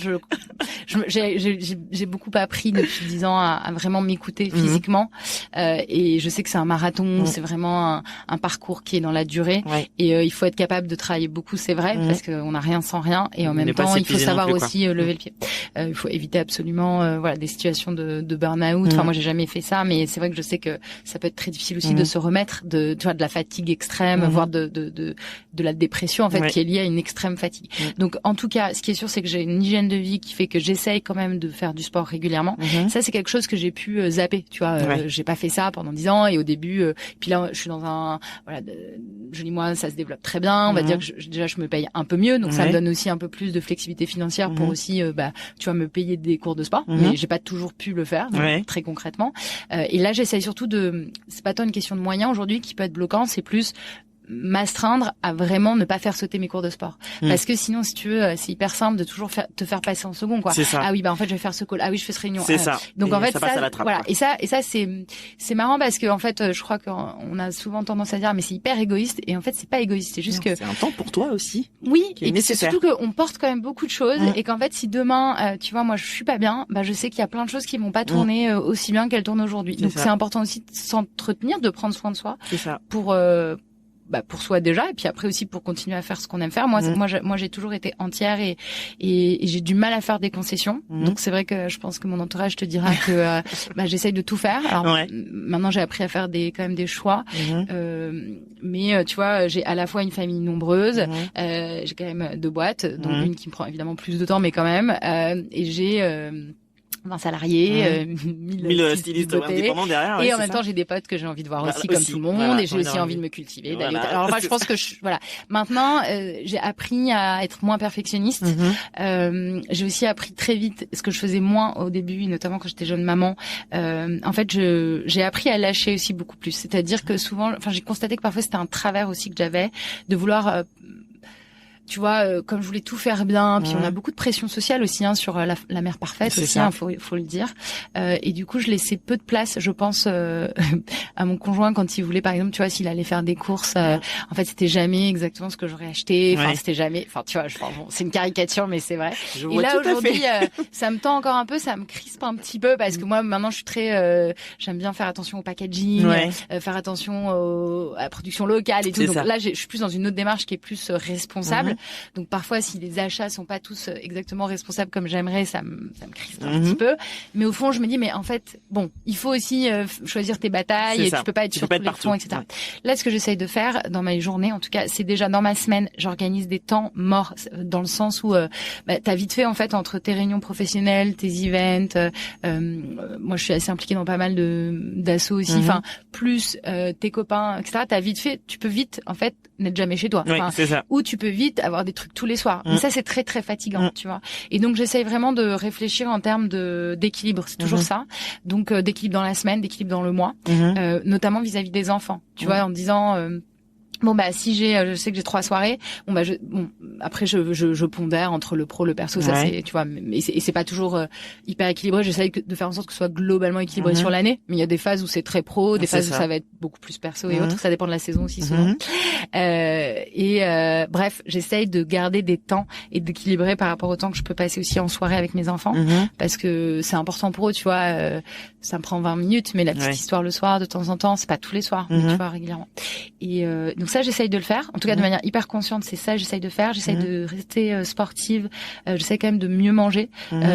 j'ai beaucoup appris depuis 10 ans à vraiment m'écouter physiquement. Et je sais que c'est un marathon, c'est vraiment un parcours qui est dans la durée. Et il faut être capable de travailler beaucoup, c'est vrai, parce qu'on n'a rien sans rien. Et en même temps, il faut savoir aussi lever le pied. Il faut éviter absolument des situations de burn-out. Enfin, moi, j'ai jamais fait ça, mais c'est vrai que je sais que ça peut être très difficile aussi de se remettre de la fatigue extrême, voire de la dépression, en fait, qui est liée à une extrême fatigue. Donc, en tout cas, ce qui est sûr, c'est que j'ai une hygiène de vie qui fait que j'essaye quand même de faire du sport régulièrement. Ça, c'est quelque chose que j'ai pu zapper, tu vois. J'ai pas fait ça pendant 10 ans et au début, puis là, je suis dans un, Jolie Moi, ça se développe très bien. On va dire que déjà, je me paye un peu mieux, donc ça me donne aussi un peu plus de flexibilité financière pour aussi, tu vois, me payer des cours de sport. Mais j'ai pas toujours pu le faire, très concrètement. Et là, j'essaye surtout c'est pas tant une question de moyens aujourd'hui qui peut être bloquant, c'est plus m'astreindre à vraiment ne pas faire sauter mes cours de sport. Parce que sinon, si tu veux, c'est hyper simple de toujours te faire passer en second, quoi. C'est ça. Ah oui, en fait, je vais faire ce call. Ah oui, je fais cette réunion. C'est ça. Donc, en fait, ça passe à la trappe, voilà. quoi. Et ça, c'est marrant parce que, en fait, je crois qu'on a souvent tendance à dire, mais c'est hyper égoïste. Et en fait, c'est pas égoïste. C'est juste que. C'est un temps pour toi aussi. Oui. Et puis c'est surtout qu'on porte quand même beaucoup de choses. Et qu'en fait, si demain, tu vois, moi, je suis pas bien, je sais qu'il y a plein de choses qui vont pas tourner aussi bien qu'elles tournent aujourd'hui. Donc, c'est important aussi de s'entretenir, de prendre soin de soi. C'est ça. Pour soi déjà, et puis après aussi pour continuer à faire ce qu'on aime faire. Moi, j'ai toujours été entière et j'ai du mal à faire des concessions. Donc c'est vrai que je pense que mon entourage te dira que j'essaye de tout faire. Alors maintenant j'ai appris à faire quand même des choix. Mais tu vois, j'ai à la fois une famille nombreuse, j'ai quand même 2 boîtes, dont une qui me prend évidemment plus de temps, mais quand même, et j'ai 20 salariés, 1000 stylistes indépendants derrière. Et en même temps, j'ai des potes que j'ai envie de voir aussi comme tout le monde, et j'ai aussi envie de me cultiver. Alors moi, je pense que maintenant, j'ai appris à être moins perfectionniste. J'ai aussi appris très vite ce que je faisais moins au début, notamment quand j'étais jeune maman. En fait, j'ai appris à lâcher aussi beaucoup plus. C'est-à-dire que souvent, j'ai constaté que parfois c'était un travers aussi que j'avais de vouloir tu vois, comme je voulais tout faire bien, puis on a beaucoup de pression sociale aussi sur la mère parfaite aussi, faut le dire. Et du coup, je laissais peu de place, je pense, à mon conjoint quand il voulait, par exemple, tu vois, s'il allait faire des courses. En fait, c'était jamais exactement ce que j'aurais acheté. Enfin, c'était jamais. Enfin, tu vois, bon, c'est une caricature, mais c'est vrai. Et là aujourd'hui, ça me tend encore un peu, ça me crispe un petit peu parce que moi, maintenant, je suis très. J'aime bien faire attention au packaging, faire attention à la production locale et tout. Donc là, je suis plus dans une autre démarche qui est plus responsable. Donc parfois, si les achats sont pas tous exactement responsables comme j'aimerais, ça me crispe un petit peu. Mais au fond, je me dis, mais en fait, bon, il faut aussi choisir tes batailles et tu peux pas être sur tous les fronts, etc. Là, ce que j'essaye de faire dans ma journée, en tout cas, c'est déjà dans ma semaine, j'organise des temps morts dans le sens où t'as vite fait en fait entre tes réunions professionnelles, tes events. Moi, je suis assez impliquée dans pas mal d'assos aussi. Enfin, plus tes copains, etc. Tu peux vite en fait n'être jamais chez toi. Ou tu peux vite avoir des trucs tous les soirs. Mais ça, c'est très très fatigant, tu vois. Et donc, j'essaye vraiment de réfléchir en termes d'équilibre. C'est toujours ça. Donc, d'équilibre dans la semaine, d'équilibre dans le mois, notamment vis-à-vis des enfants. Tu vois, en disant bon bah si je sais que j'ai 3 soirées, après je pondère entre le pro, le perso, ça c'est, tu vois, et c'est pas toujours hyper équilibré. J'essaye de faire en sorte que ce soit globalement équilibré sur l'année, mais il y a des phases où c'est très pro, des phases où ça va être beaucoup plus perso et autres, ça dépend de la saison aussi souvent. Bref, j'essaye de garder des temps et d'équilibrer par rapport au temps que je peux passer aussi en soirée avec mes enfants, parce que c'est important pour eux, tu vois. Ça me prend 20 minutes, mais la petite histoire le soir, de temps en temps, c'est pas tous les soirs, mais tu vois, régulièrement. Et donc ça, j'essaye de le faire. En tout cas, de manière hyper consciente, c'est ça, j'essaye de faire. J'essaye de rester sportive. J'essaie quand même de mieux manger,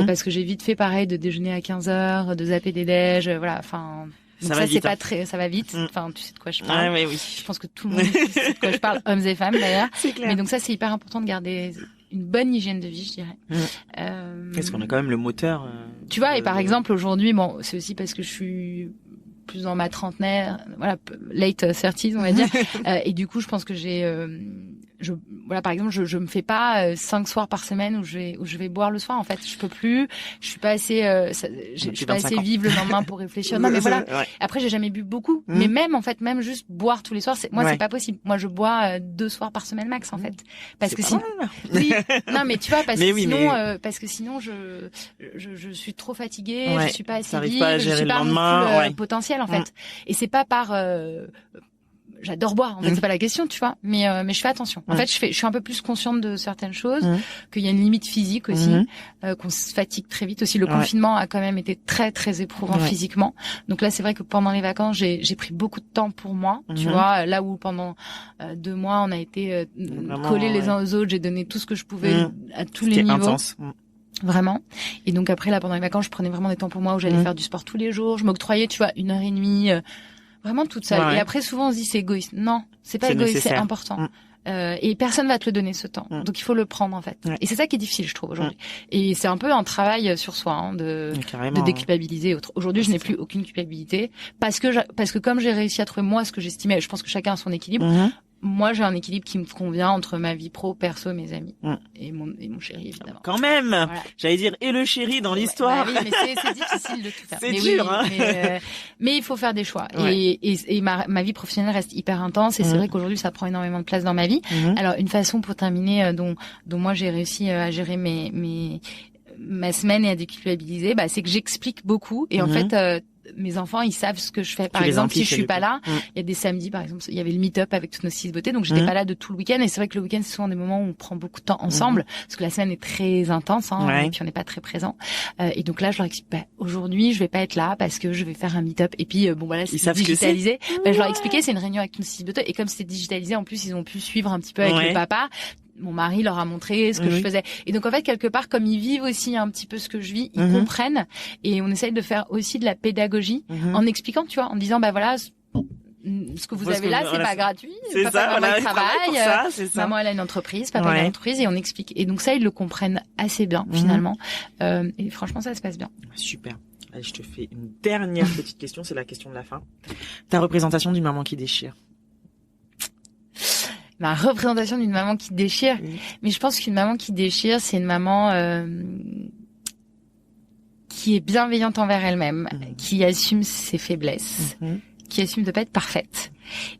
parce que j'ai vite fait pareil, de déjeuner à 15h, de zapper des déj, voilà. Enfin, donc ça c'est pas très, ça va vite. Enfin, tu sais de quoi je parle. Oui. Je pense que tout le monde sait de quoi je parle, hommes et femmes d'ailleurs. C'est clair. Mais donc ça, c'est hyper important de garder une bonne hygiène de vie, je dirais. Parce qu'on a quand même le moteur. Tu vois, et par exemple aujourd'hui, bon, c'est aussi parce que je suis plus dans ma trentenaire, voilà, late 30s, on va dire. Et du coup, je pense que voilà, par exemple, je me fais pas 5 soirs par semaine où je vais boire le soir. En fait, je peux plus. Je suis pas assez, je suis pas assez vive le lendemain pour réfléchir. Non, mais voilà. Après, j'ai jamais bu beaucoup. Mais même juste boire tous les soirs, c'est pas possible. Moi, je bois 2 soirs par semaine max, en fait. Parce que sinon, oui. Non, mais tu vois, parce que sinon, je suis trop fatiguée, je suis pas assez vive, je suis pas mon full potentiel, en fait. Et c'est pas par j'adore boire, en fait, c'est pas la question, tu vois, mais je fais attention. En fait, je suis un peu plus consciente de certaines choses, qu'il y a une limite physique aussi, qu'on se fatigue très vite aussi. Le confinement a quand même été très très éprouvant physiquement. Donc là, c'est vrai que pendant les vacances, j'ai pris beaucoup de temps pour moi, tu vois, là où pendant 2 mois, on a été collés les uns aux autres, j'ai donné tout ce que je pouvais à tous les niveaux. Intense. Vraiment. Et donc après, là, pendant les vacances, je prenais vraiment des temps pour moi où j'allais faire du sport tous les jours. Je m'octroyais, tu vois, 1h30, vraiment toute seule. Et après, souvent, on se dit c'est égoïste. Non, c'est pas égoïste, c'est important. Et personne va te le donner, ce temps. Donc il faut le prendre, en fait. Et c'est ça qui est difficile, je trouve, aujourd'hui. Et c'est un peu un travail sur soi, de déculpabiliser. Aujourd'hui, je n'ai plus aucune culpabilité parce que comme j'ai réussi à trouver moi ce que j'estimais, je pense que chacun a son équilibre. Moi, j'ai un équilibre qui me convient entre ma vie pro, perso, mes amis et mon chéri, évidemment. Quand même, voilà. J'allais dire et le chéri dans l'histoire. Bah oui, mais c'est difficile de tout faire. C'est dur, hein. Mais il faut faire des choix. Et ma vie professionnelle reste hyper intense et c'est vrai qu'aujourd'hui, ça prend énormément de place dans ma vie. Alors, une façon pour terminer, dont moi j'ai réussi à gérer ma semaine et à déculpabiliser, c'est que j'explique beaucoup et en fait. Mes enfants, ils savent ce que je fais. Par exemple, si je suis pas là, il y a des samedis, par exemple, il y avait le meet-up avec toutes nos 6 beautés, donc j'étais pas là de tout le week-end. Et c'est vrai que le week-end, c'est souvent des moments où on prend beaucoup de temps ensemble, parce que la semaine est très intense, et puis on n'est pas très présent. Et donc là, je leur explique, aujourd'hui, je vais pas être là parce que je vais faire un meet-up. Et puis, voilà, c'est digitalisé. Je leur expliquais, c'est une réunion avec nos 6 beautés. Et comme c'était digitalisé, en plus, ils ont pu suivre un petit peu avec le papa. Mon mari leur a montré ce que je faisais. Et donc, en fait, quelque part, comme ils vivent aussi un petit peu ce que je vis, ils comprennent. Et on essaye de faire aussi de la pédagogie en expliquant, tu vois, en disant, voilà, ce que vous avez là, c'est pas gratuit. Papa, maman, il travaille. Maman, elle a une entreprise. Papa, il a une entreprise. Et on explique. Et donc ça, ils le comprennent assez bien, finalement. Et franchement, ça se passe bien. Super. Allez, je te fais une dernière petite question. C'est la question de la fin. Ta représentation d'une maman qui déchire. Ma représentation d'une maman qui déchire. Mais je pense qu'une maman qui déchire, c'est une maman qui est bienveillante envers elle-même, qui assume ses faiblesses, qui assume de pas être parfaite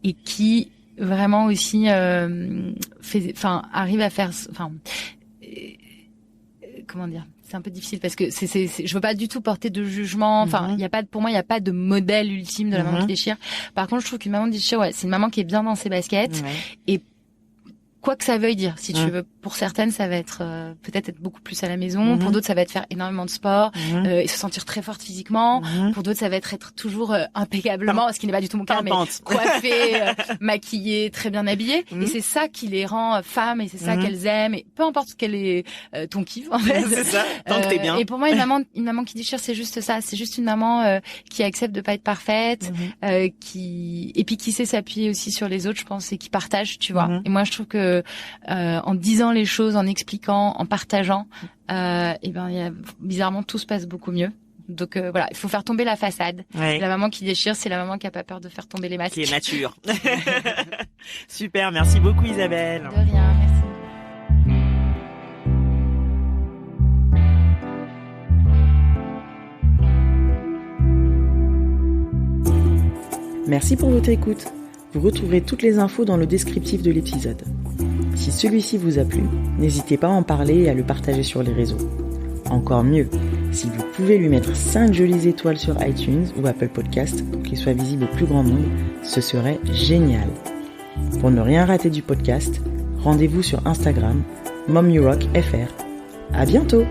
et qui vraiment aussi arrive à faire, comment dire, c'est un peu difficile parce que je veux pas du tout porter de jugement. Enfin, pour moi, il y a pas de modèle ultime de la maman qui déchire. Par contre, je trouve qu'une maman qui déchire, c'est une maman qui est bien dans ses baskets et quoi que ça veuille dire, si tu veux. Pour certaines, ça va être peut-être être beaucoup plus à la maison. Pour d'autres, ça va être faire énormément de sport et se sentir très forte physiquement. Pour d'autres, ça va être toujours impeccablement, ce qui n'est pas du tout mon cas, mais coiffée, maquillée, très bien habillée. Et c'est ça qui les rend femmes et c'est ça qu'elles aiment. Et peu importe quel est ton kiff, en fait. C'est ça, tant que t'es bien. Et pour moi, une maman qui déchire, c'est juste ça. C'est juste une maman qui accepte de pas être parfaite, et puis qui sait s'appuyer aussi sur les autres, je pense, et qui partage, tu vois. Et moi, je trouve que en disant les choses, en expliquant, en partageant, bizarrement tout se passe beaucoup mieux. Donc voilà, il faut faire tomber la façade. La maman qui déchire, c'est la maman qui a pas peur de faire tomber les masques. Qui est nature. Super, merci beaucoup Isabelle. De rien, merci. Merci pour votre écoute. Vous retrouverez toutes les infos dans le descriptif de l'épisode. Si celui-ci vous a plu, n'hésitez pas à en parler et à le partager sur les réseaux. Encore mieux, si vous pouvez lui mettre 5 jolies étoiles sur iTunes ou Apple Podcast pour qu'il soit visible au plus grand nombre, ce serait génial. Pour ne rien rater du podcast, rendez-vous sur Instagram, mommyrockfr. À bientôt!